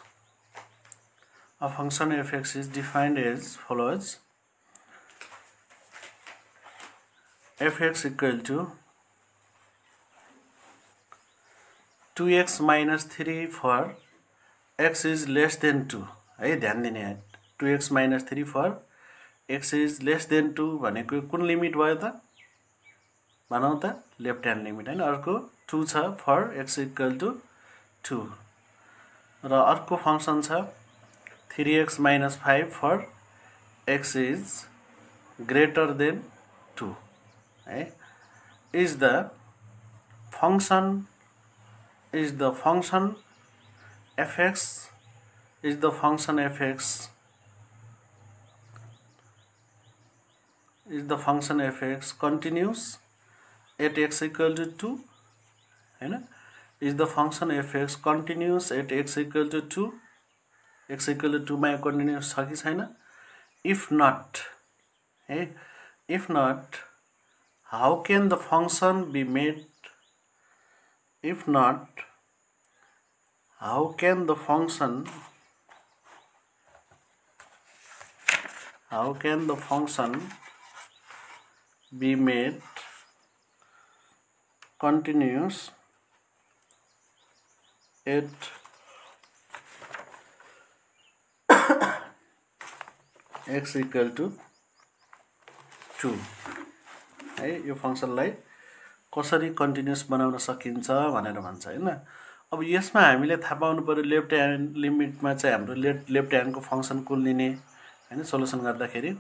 A function fx is defined as follows. fx equal to 2x minus 3 for x is less than 2 है। ध्यान दिने 2x minus 3 for x is less than 2 भनेको कुन limit भयो त भनौं त left hand limit हैन। अर्को 2 छ फर x इक्वल टु 2 र अर्को फंक्सन छ 3x minus 5 for x is greater than 2 है। is the function fx is the function fx continuous at x equal to 2 हैन is the function fx continuous at x equal to 2 x equal to 2 मा continuous छ कि छैन if not है if not how can the function be made if not how can the function be made continuous at x equal to 2 है यो फंक्सनलाई कसरी continuous बनाउन सकिन्छ भनेर भन्छ हैन अब यसमा हामीले थाहा पाउनु पर्यो लेफ्ट ह्यान्ड लिमिटमा चाहिँ हाम्रो लेफ्ट ह्यान्डको फंक्सन कुन लिने हैन सोलुसन गर्दाखेरि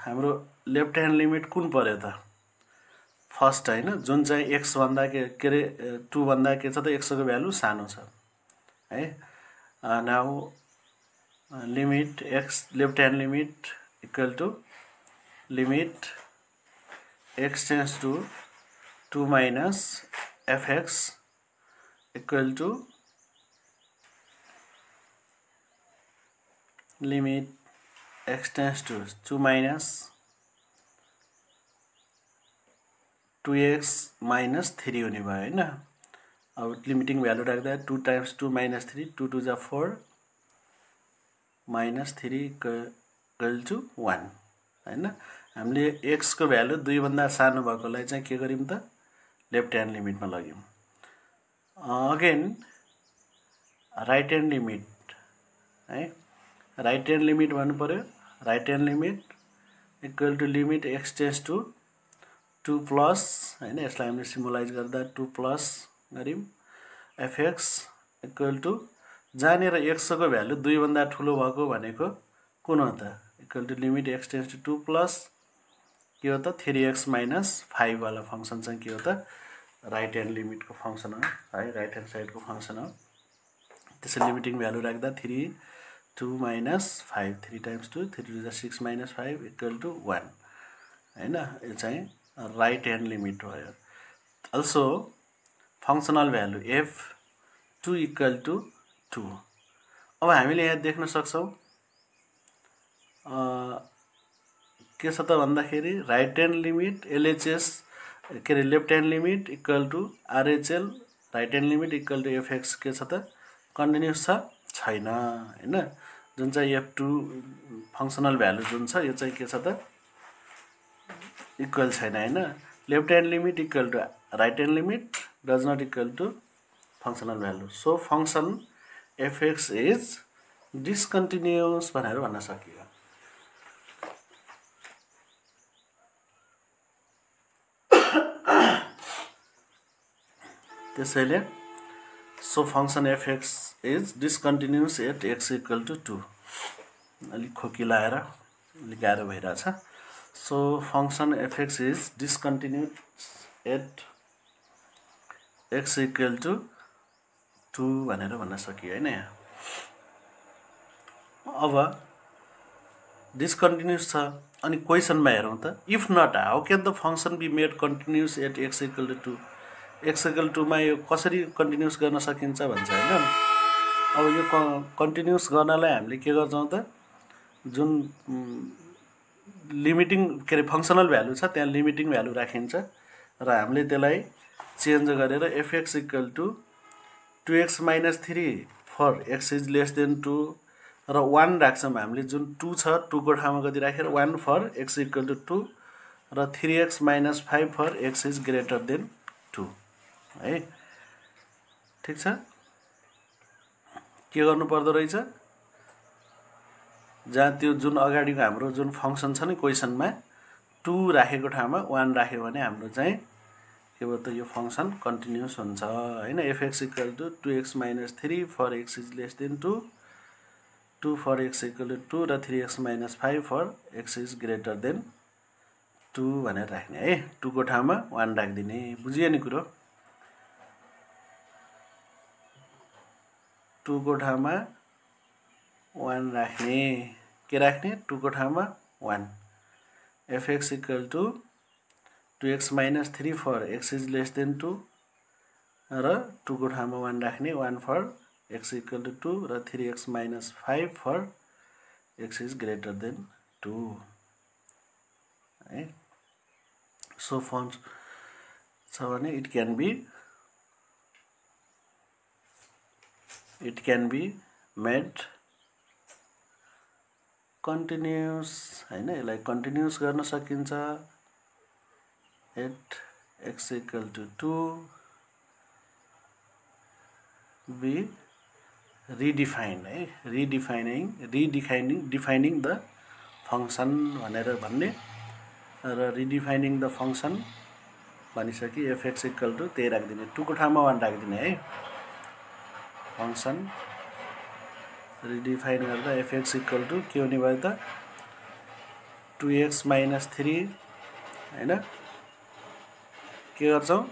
हाम्रो लेफ्ट ह्यान्ड लिमिट कुन पर्यो त फर्स्ट हैन जुन चाहिँ x भन्दा के रे 2 भन्दा के छ त x को भ्यालु सानो छ है now limit x left hand limit equal to limit x tends to 2 minus fx equal to limit x tends to 2 minus 2x minus 3 हुने भयो हैन अब लिमिटिङ भ्यालु राख्दा 2 times 2 minus 3 2 2 जा 4 minus 3 equal to 1 हैन हामीले x को भ्यालु 2 भन्दा सानो भएकोलाई चाहिँ के गरिम त लेफ्ट ह्यान्ड लिमिटमा लग्यौं अगेन राइट ह्यान्ड लिमिट है राइट ह्यान्ड लिमिट भन्नु पर्यो right hand limit equal to limit x tends to 2 plus हैन यसलाई हामीले सिम्बलाइज गर्दा 2 प्लस गरिम fx इक्वल टु जानेर x को भ्यालु 2 भन्दा ठूलो भएको भनेको कुन हो त equal to limit x tends to 2 plus के हो त 3x minus 5 वाला फंक्सन चाहिँ के हो त राइट ह्यान्ड लिमिट को फंक्सन हो है राइट ह्यान्ड साइड को फंक्सन हो त्यसै लिमिटिङ भ्यालु राख्दा 3 2 minus 5 3 times 2 3 to the 6 minus 5 equal to 1 हैन यो चाहिँ राइट ह्यान्ड लिमिट भयो also फंक्सनल value f 2 equal to 2 अब हामीले यहाँ देख्न सक्छौं के छ त भन्दाखेरि राइट ह्यान्ड लिमिट LHS के रे left hand limit equal to RHL right hand limit equal to fx के छ त कन्टिन्युअस छ छैन हैन जुन चाहिँ f2 फंक्सनल भ्यालु जुन छ यो चाहिँ के छ त इक्वल छैन हैन left hand limit equal to right hand limit does not equal to functional value so function fx is discontinuous भनेर भन्न सकियो त्यसैले so function fx is discontinuous at x equal to 2 अलि खोकिलाएर अलि गाह्रो भइराछ so function fx is discontinuous at x equal to 2 भनेर भन्न सकियो हैन अब डिस्कन्टिन्युअस छ अनि क्वेशनमा हेरौं त if not how can the function be made continuous at x equal to 2 x equal to 2 मा यो कसरी कन्टिन्युअस गर्न सकिन्छ भन्छ हैन अब यो कन्टिन्युअस गर्नलाई हामीले के गर्छौं त जुन लिमिटिङ के रे फंक्सनल भ्यालु छ त्यहाँ लिमिटिङ भ्यालु राखिन्छ र हामीले त्यसलाई चेन्ज गरेर fx equal to 2x minus 3 for x is less than 2 र 1 राख्छौं हामीले जुन 2 छ 2 को ठाउँमा कति राखेर 1 for x equal to 2 र 3x minus 5 for x is greater than 2 है ठीक छ के गर्नु पर्दो रहेछ जहाँ त्यो जुन अगाडिको हाम्रो जुन फंक्सन छ नि क्वेशनमा 2 राखेको ठाउँमा 1 राख्यो भने हाम्रो चाहिँ के भयो त यो फंक्सन कन्टिन्युअस हुन्छ हैन fx equal to 2x minus 3 for x is less than 2 2 for x equal to 2 र 3x minus 5 for x is greater than 2 भनेर राख्ने है 2 को ठाउँमा 1 राख्दिने बुझियो नि कुरो 2 को ठाउँमा 1 राख्ने के राख्ने 2 को ठाउँमा 1 fx equal to 2x minus 3 for x is less than 2 र 2 को ठाउँमा 1 राख्ने 1 for x equal to 2 र 3x minus 5 for x is greater than 2 है so form छ भने it can be made continuous हैन यसलाई कन्टिन्युअस गर्न सकिन्छ at x equal to 2 be redefined है defining the function भनेर भन्ने र redefining the function भनिसके fx equal to त्यही राख्दिने 2 को ठाउँमा 1 राख्दिने है function redefine गर्दा fx equal to के हुने भयो त 2x minus 3 हैन के गर्छौं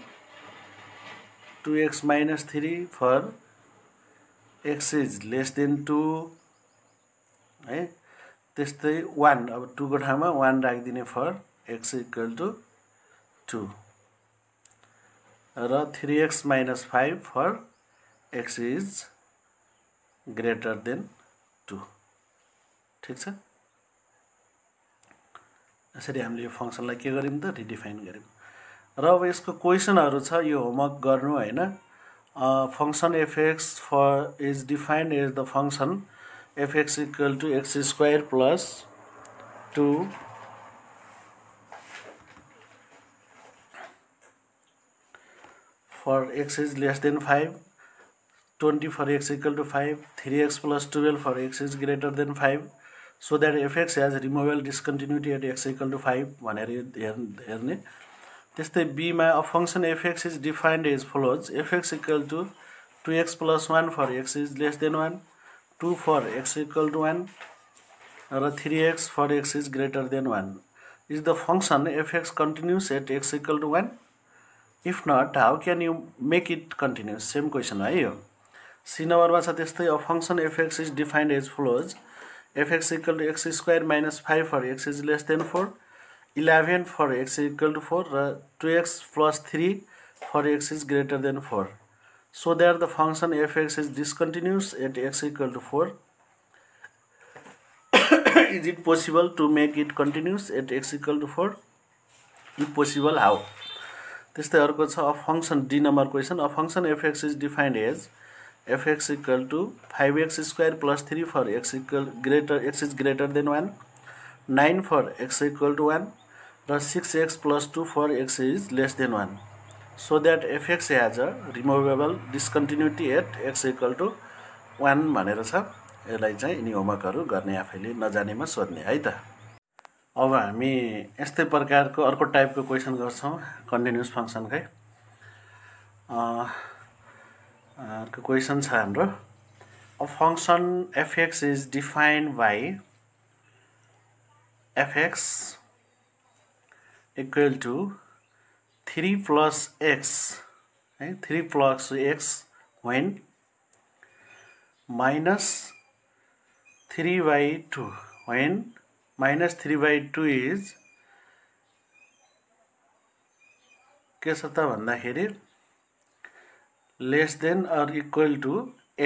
2x minus 3 for x is less than 2 है त्यस्तै 1 अब 2 को ठाउँमा 1 राख्दिने for x equal to 2 र 3x minus 5 for x is greater than 2 ठीक छ यसरी हामीले यो फंक्सनलाई के गर्यौं त रिडिफाइन गर्यौं र अब यसको क्वेशनहरु छ यो होमवर्क गर्नु हैन function fx is defined as the function fx equal to x square plus 2 for x is less than 5 20 for x equal to 5 3x plus 12 for x is greater than 5 so that fx has removable discontinuity at x equal to 5 भनेर हेर्ने त्यस्तै b मा a function fx is defined as follows fx equal to 2x plus 1 for x is less than 1 2 for x equal to 1 र 3x for x is greater than 1 is the function fx continuous at x equal to 1 if not how can you make it continuous same question है यो c नम्बरमा छ त्यस्तै a function fx is defined as follows fx equal to x square minus 5 for x is less than 4 11 for x equal to 4 र 2x plus 3 for x is greater than 4 so there the function fx is discontinuous at x equal to 4 is it possible to make it continuous at x equal to 4 if possible how त्यस्तै अर्को छ a function d number question a function fx is defined as fx equal to 5x square plus 3 for x is greater than 1 9 for x equal to 1 र 6x plus 2 for x is less than 1 so that fx has a removable discontinuity at x equal to 1 भनेर छ यसलाई चाहिँ यिनी होमवर्कहरु गर्ने आफैले नजानेमा सोध्ने है त अब हामी यस्तै प्रकारको अर्को टाइपको क्वेशन गर्छौं कन्टिन्युअस फंक्सनकै अर्को क्वेशन छ हाम्रो a function fx is defined by fx equal to 3 plus x 3 plus x when minus 3 by 2 when minus 3 by 2 is के छ त भन्दाखेरि less than or equal to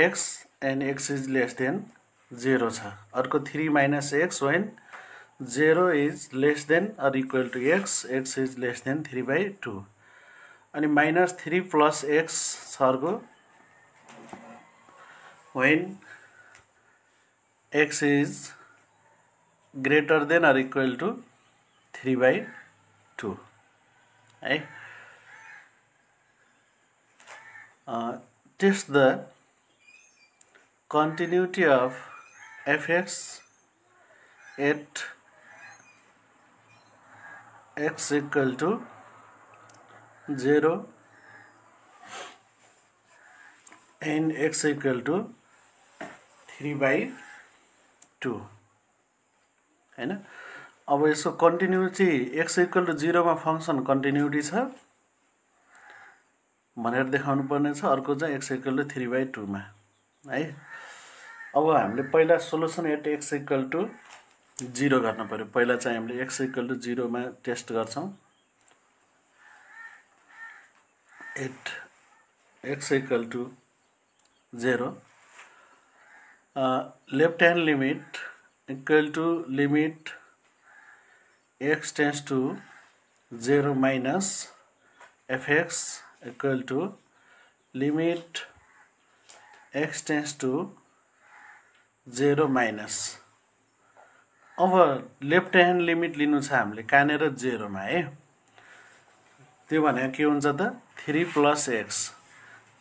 x and x is less than 0 छ अर्को 3 minus x when 0 is less than or equal to x x is less than 3 by 2 अनि minus 3 plus x छ अर्को when x is greater than or equal to 3 by 2 है test the continuity of fx at x equal to 0 and x equal to 3 by 2 हैन अब यसको continuity x equal to 0 मा function continuity छ भनेर देखाउनु पर्ने छ अर्को चाहिँ x equal to 3 by 2 मा है अब हामीले पहिला solution at x equal to 0 गर्न पर्यो। पहिला चाहिँ हामीले x = 0 मा टेस्ट गर्छौं। At x = 0 left hand limit equal to limit x tends to 0 minus fx equal to limit x tends to 0 minus. अब लेफ्ट ह्यान्ड लिमिट लिनु छ हामीले कहाँनेर 0 मा है। त्यो भनेको के हुन्छ त 3 + x।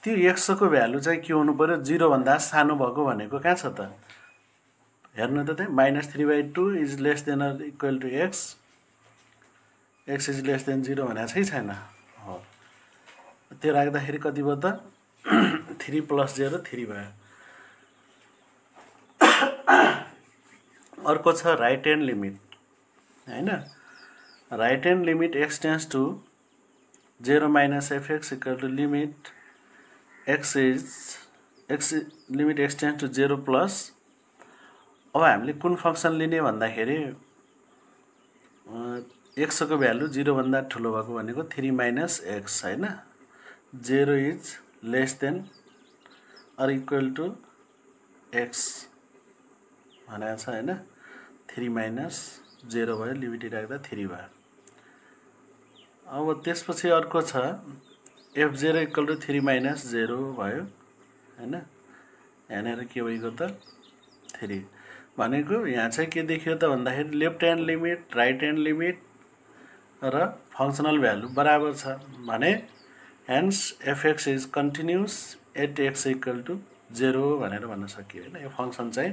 त्यो x को भ्यालु चाहिँ के हुनु पर्यो 0 भन्दा सानो भएको भनेको कहाँ छ त हेर्नु त त्यही -3/2 is less than or equal to x। x is less than 0 भनेको छैन हो। त्यो राख्दाखेरि कति भयो त 3 + 0 3 भयो। अर्को छ राइट ह्यान्ड लिमिट हैन। Right hand limit x tends to 0 minus fx equal to limit x tends to 0 plus. अब हामीले कुन फंक्सन लिने भन्दाखेरि x को भ्यालु 0 भन्दा ठुलो भएको भनेको 3 - x हैन। 0 is less than or equal to x भनेको छ हैन। 3 - 0 भयो, लिमिट राख्दा 3 भयो। अब त्यसपछि अर्को छ f0 = 3 - 0 भयो हैन। यहाँनेर के भएको त 3 भनेको यहाँ चाहिँ के देखियो त भन्दाखेरि left hand limit right hand limit र फंक्सनल भ्यालु बराबर छ भने hence fx is continuous at x = 0 भनेर भन्न सकियो हैन। यो फंक्सन चाहिँ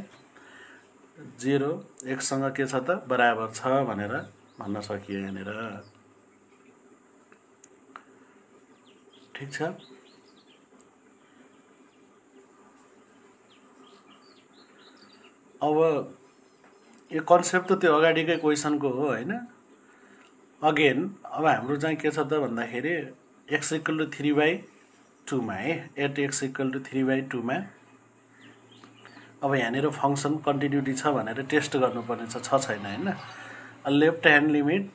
0 x सँग के छ त बराबर छ भनेर भन्न सकियो यहाँनेर। ठीक छ। अब यो कन्सेप्ट त त्यो अगाडिकै क्वेशनको हो हैन। अगेन अब हाम्रो चाहिँ के छ त भन्दाखेरि x = 3/2 मा है। एट x = 3/2 मा अब यहाँनेर फंक्सन कन्टिन्युटी छ भनेर टेस्ट गर्नुपर्ने छ छैन हैन। Left hand limit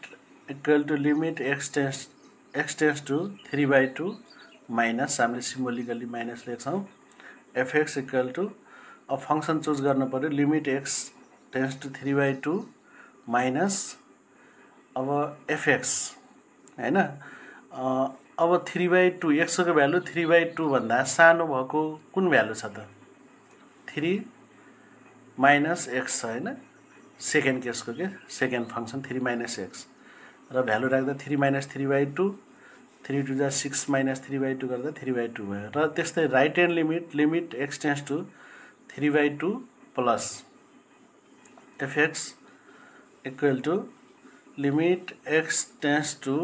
equal to limit x tends to 3/2 minus हामीले सिम्बोलिकली माइनस लेख्छौं fx इक्वल टु अब फंक्सन चुज गर्न पर्यो limit x tends to 3/2 minus अब fx हैन। अब 3/2 x को भ्यालु 3/2 भन्दा सानो भएको कुन भ्यालु छ त 3 - x छ हैन। सेकेन्ड केसको के सेकेन्ड फंक्सन 3 - x र भ्यालु राख्दा 3 - 3/2 3 × 2 = 6 - 3/2 गर्दा 3/2 भयो। र त्यस्तै right hand limit x tends to 3/2 plus fx equal to limit x tends to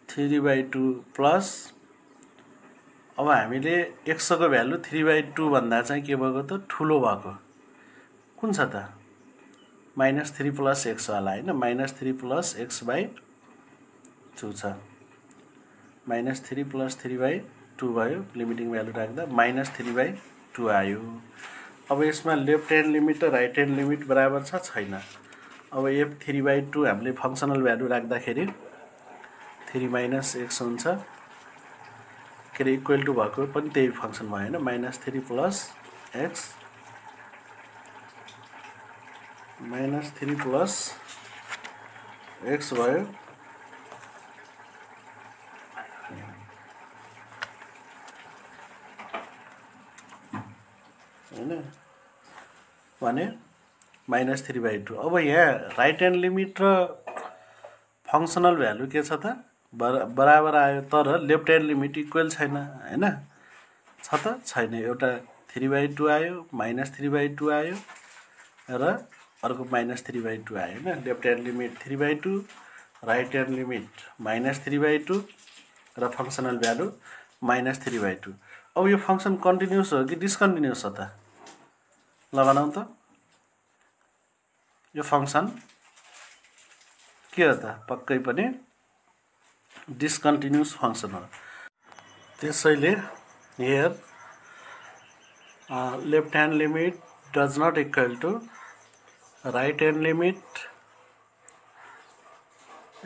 3/2 plus. अब हामीले x को भ्यालु 3/2 भन्दा चाहिँ के भएको त ठुलो भएको कुन छ त -3 + x वाला हैन। -3 + x/2 छ। -3 + 3/2 भयो। लिमिटिङ भ्यालु राख्दा -3/2 आयो। अब यसमा लेफ्ट ह्यान्ड लिमिट र राइट ह्यान्ड लिमिट बराबर छ छैन। अब f 3/2 हामीले फंक्सनल भ्यालु राख्दाखेरि 3 - x हुन्छ के रे इक्वल टु भएको पनि त्यही फंक्सन भयो हैन। -3 + x -3 + x भयो। हैन भने -3/2। अब यहाँ राइट ह्यान्ड लिमिट र फंक्सनल भ्यालु के छ त बराबर आयो तर लेफ्ट ह्यान्ड लिमिट इक्वल छैन हैन। छ त छैन। एउटा 3/2 आयो -3/2 आयो र अर्को -3/2 आयो हैन। Left hand limit 3/2 right hand limit -3/2 र फंक्सनल भ्यालु -3/2। अब यो फंक्सन कन्टिन्युअस हो कि डिस्कन्टिन्युअस हो त ल बनाऊ त। यो फंक्सन के हो त पक्कै पनि डिस्कन्टिन्युअस फंक्सन हो। त्यसैले here left hand limit does not equal to right hand limit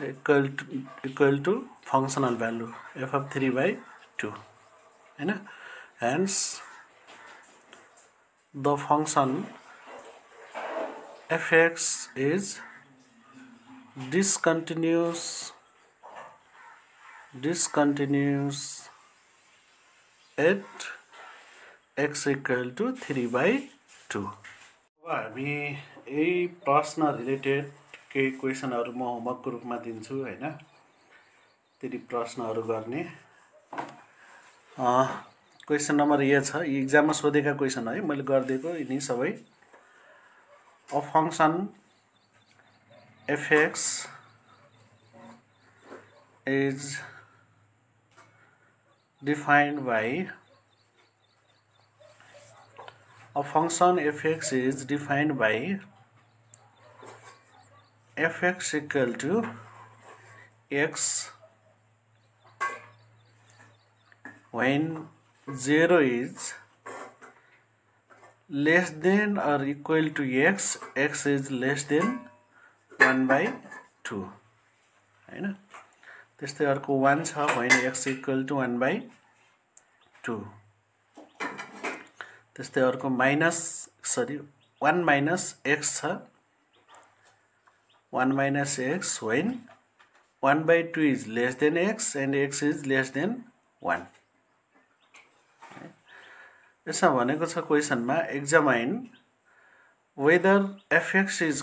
equal to functional value f of 3 by 2 हैन hence the function fx is discontinuous at x equal to 3 by 2 अब हामी यही प्रश्न related केही क्वेसनहरु म होमवर्कको रूपमा दिन्छु हैन त्यति प्रश्नहरु गर्ने क्वेसन नम्बर ए छ एक्जाममा सोधेका क्वेसन है मैले गर्दिएको यिनी सबै a function fx is defined by a function fx is defined by fx equal to x when 0 is less than or equal to x, x is less than 1 by 2 हैन त्यस्तै अर्को 1 छ when x equal to 1 by 2 त्यस्तै अर्को 1 minus x छ 1 minus x when 1 by 2 is less than x and x is less than 1 यसमा भनेको छ क्वेसनमा examine whether fx is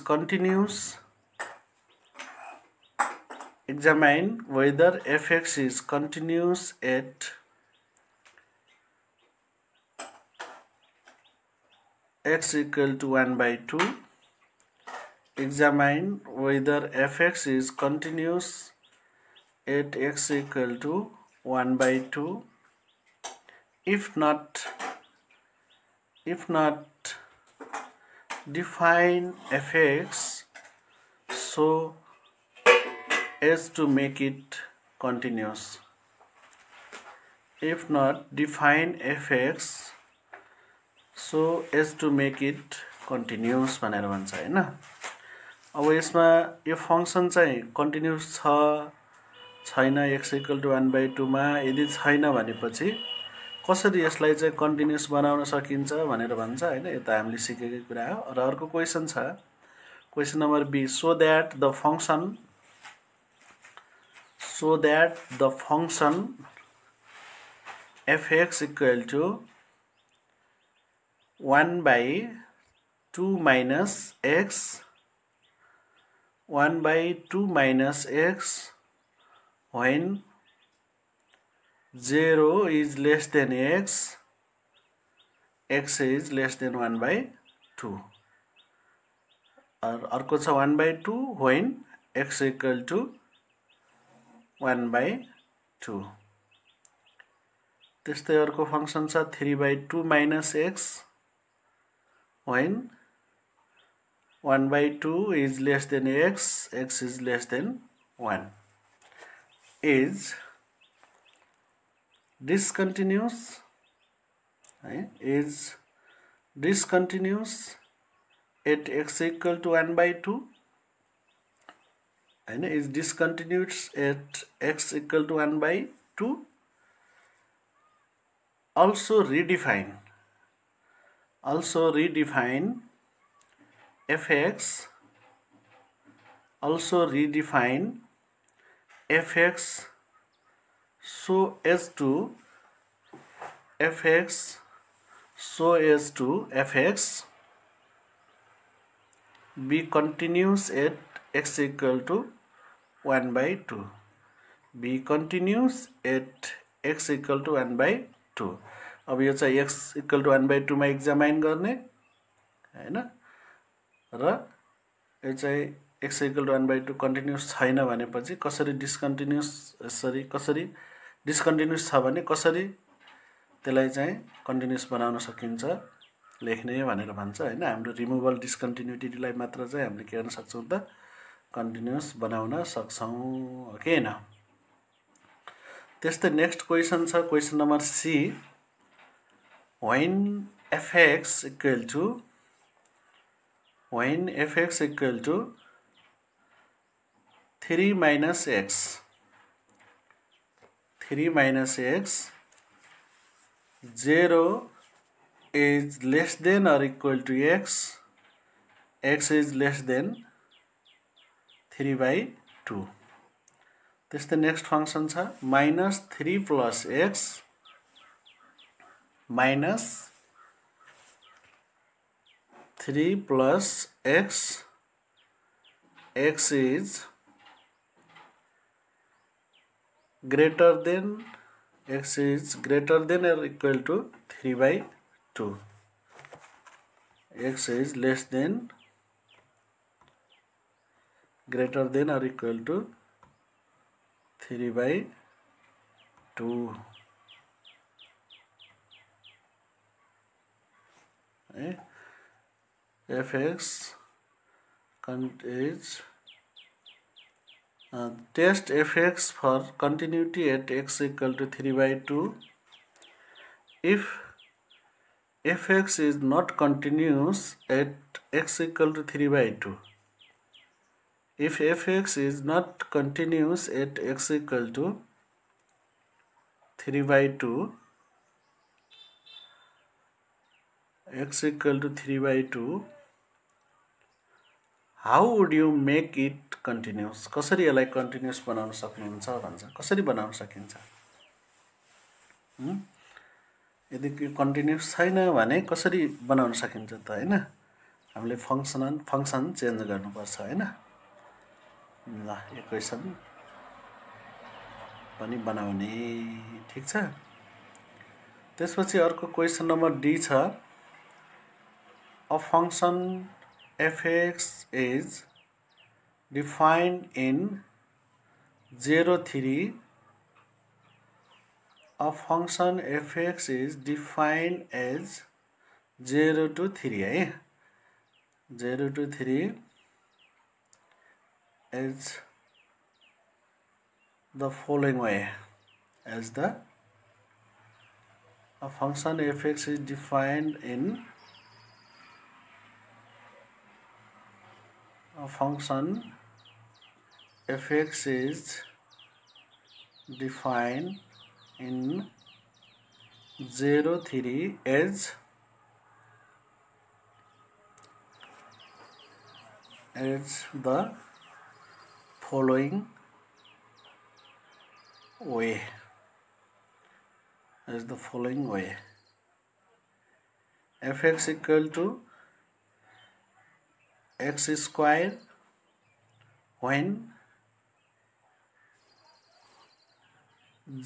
continuous at x equal to 1 by 2. Examine whether fx is continuous at x equal to 1 by 2. If not, define fx so as to make it continuous. If not, define fx so as to make it continuous भनेर भन्छ हैन अब यसमा यो function चाहिँ continuous छैन x equal to 1 by 2 मा यदि छैन भनेपछि कसरी यसलाई चाहिँ कन्टिन्युस बनाउन सकिन्छ भनेर भन्छ हैन यो त हामीले सिकेकै कुरा हो र अर्को क्वेशन छ question number B so that the function fx equal to 1 by 2 minus x 1 by 2 minus x when 0 is less than x, x is less than 1 by 2. और अर्को छ 1 by 2 when x equal to 1 by 2. त्यस्तै अर्को function छ 3 by 2 minus x when 1 by 2 is less than x, x is less than 1. Is discontinuous at x equal to 1 by 2 and is discontinuous at x equal to 1 by 2. Also redefine fx so as to fx be continuous at x equal to 1 by 2. Be continuous at x equal to 1 by 2. अब यो चाहिँ x equal to 1 by 2 मा examine गर्ने हैन र यो चाहिँ x equal to 1 by 2 continuous छैन भनेपछि कसरी डिस्कन्टिन्युस छ भने कसरी त्यसलाई चाहिँ कन्टिन्युस बनाउन सकिन्छ लेख्ने भनेर भन्छ हैन हाम्रो रिमुभल डिस्कन्टिन्युटीलाई मात्र चाहिँ हामीले के गर्न सक्छौं त कन्टिन्युस बनाउन सक्छौं ओके हैन त्यस्तै नेक्स्ट क्वेशन छ question number C when fx equal to when fx equal to 3 minus x. 3 minus x, 0 is less than or equal to x, x is less than 3/2. त्यस्तै नेक्स्ट फंक्शन छ minus 3 plus x minus 3 plus x, x is greater than or equal to 3/2. X is less than, greater than or equal to 3/2. fx is test fx for continuity at x equal to 3/2. If fx is not continuous at x equal to 3/2, if fx is not continuous at x equal to 3/2, x equal to 3/2, how would you make it continuous? कसरी यसलाई continuous बनाउन सक्नुहुन्छ भन्छ. कसरी बनाउन सकिन्छ? यदि continuous छैन भने कसरी बनाउन सकिन्छ त, हैन? हामीले फंक्सन चेन्ज गर्नुपर्छ, हैन? ल यो क्वेशन पनि बनाउने, ठीक छ? त्यसपछि अर्को क्वेशन नम्बर डी छ. A function fx is defined in 0, 3. A function fx is defined as 0 to 3, है? 0 to 3 as the following way. A function fx is defined in function fx is defined in 0, 3 as the following way. Fx equal to x square when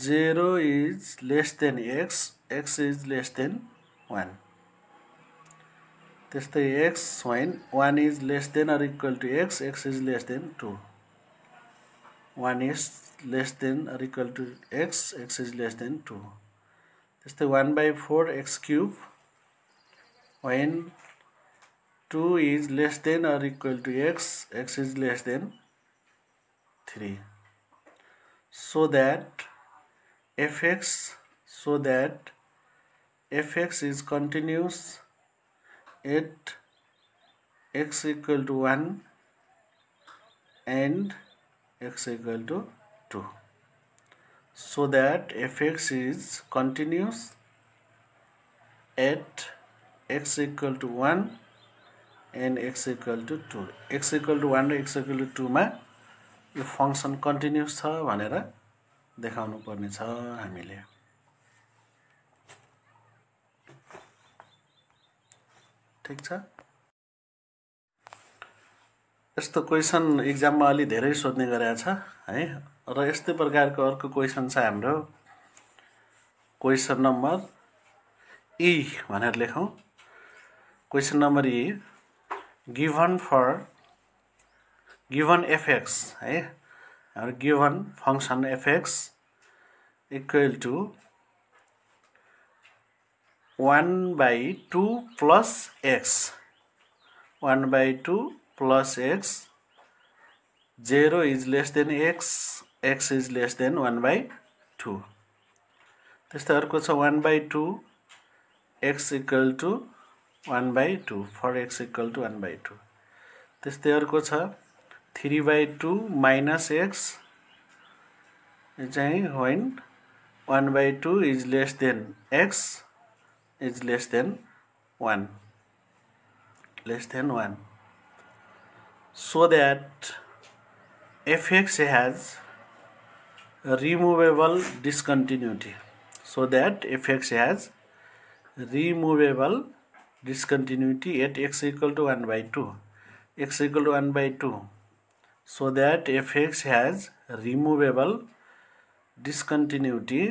0 is less than x, x is less than 1. त्यस्तै x when 1 is less than or equal to x, x is less than 2. 1 is less than or equal to x, x is less than 2. त्यस्तै 1/4 x cube when 2 is less than or equal to x, x is less than 3. So that fx is continuous at x equal to 1 and x equal to 2. So that fx is continuous at x equal to 1 and x equal to 2. x equal to 1 र x equal to 2 मा यो function continuous छ भनेर देखाउनु पर्ने छ हामीले. ठीक छ? यस्तो क्वेशन एक्जाममा अलि धेरै सोध्ने गरेको छ है. र यस्तै प्रकारको अर्को क्वेशन छ हाम्रो. क्वेशन नम्बर ई भनेर लेखौं. क्वेशन नम्बर ई, given fx, है, हाम्रो given function fx equal to 1/2 plus x. 1/2 plus x, 0 is less than x, x is less than 1/2. त्यस्तै अर्को छ 1/2 x equal to 1/2 for x equal to 1/2. त्यस्तै अर्को छ 3/2 minus x चाहिँ when 1/2 is less than x is less than 1 so that fx has removable discontinuity at x equal to 1/2 so that fx has removable discontinuity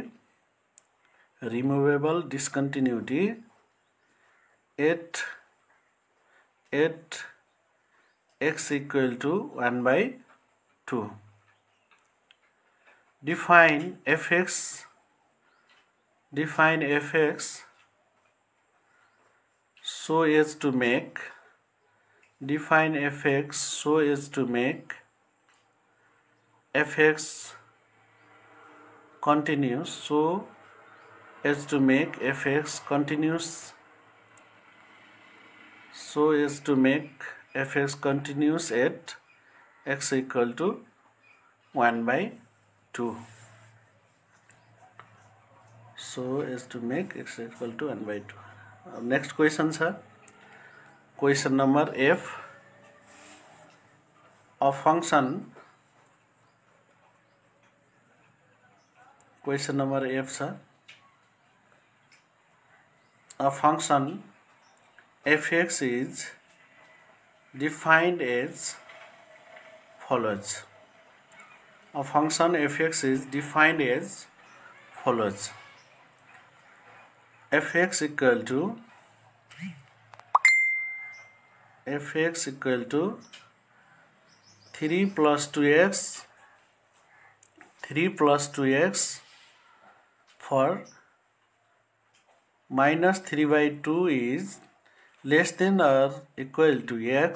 at x equal to 1/2. Define fx so as to make fx continuous at x equal to 1/2. Next question sir. Question number F. A function question number F sir. A function fx is defined as follows. Fx equal to 3 plus 2x for minus 3/2 is less than or equal to x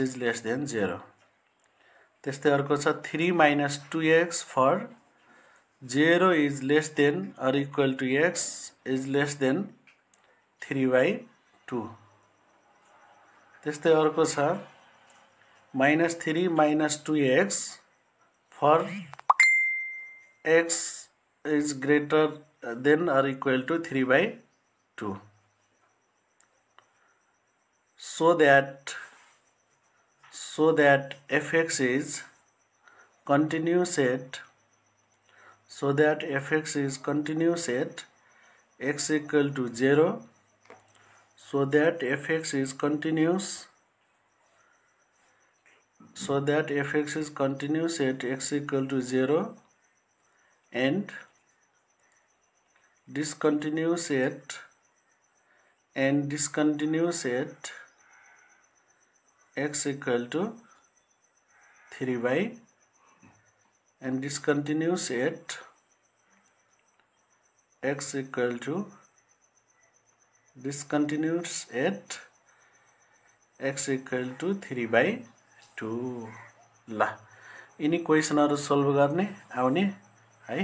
is less than 0. त्यस्तै अर्को छ 3 minus 2x for 0 is less than or equal to x is less than 3/2. त्यस्तै अर्को छ -3 minus 2x for x is greater than or equal to 3/2 so that fx is continuous at x equal to 0 so that fx is continuous at x equal to 0 and discontinuous at x equal to 3/2 and discontinuous at x equal to 3/2 ल यिनी क्वेशनहरु solve गर्ने आउने है।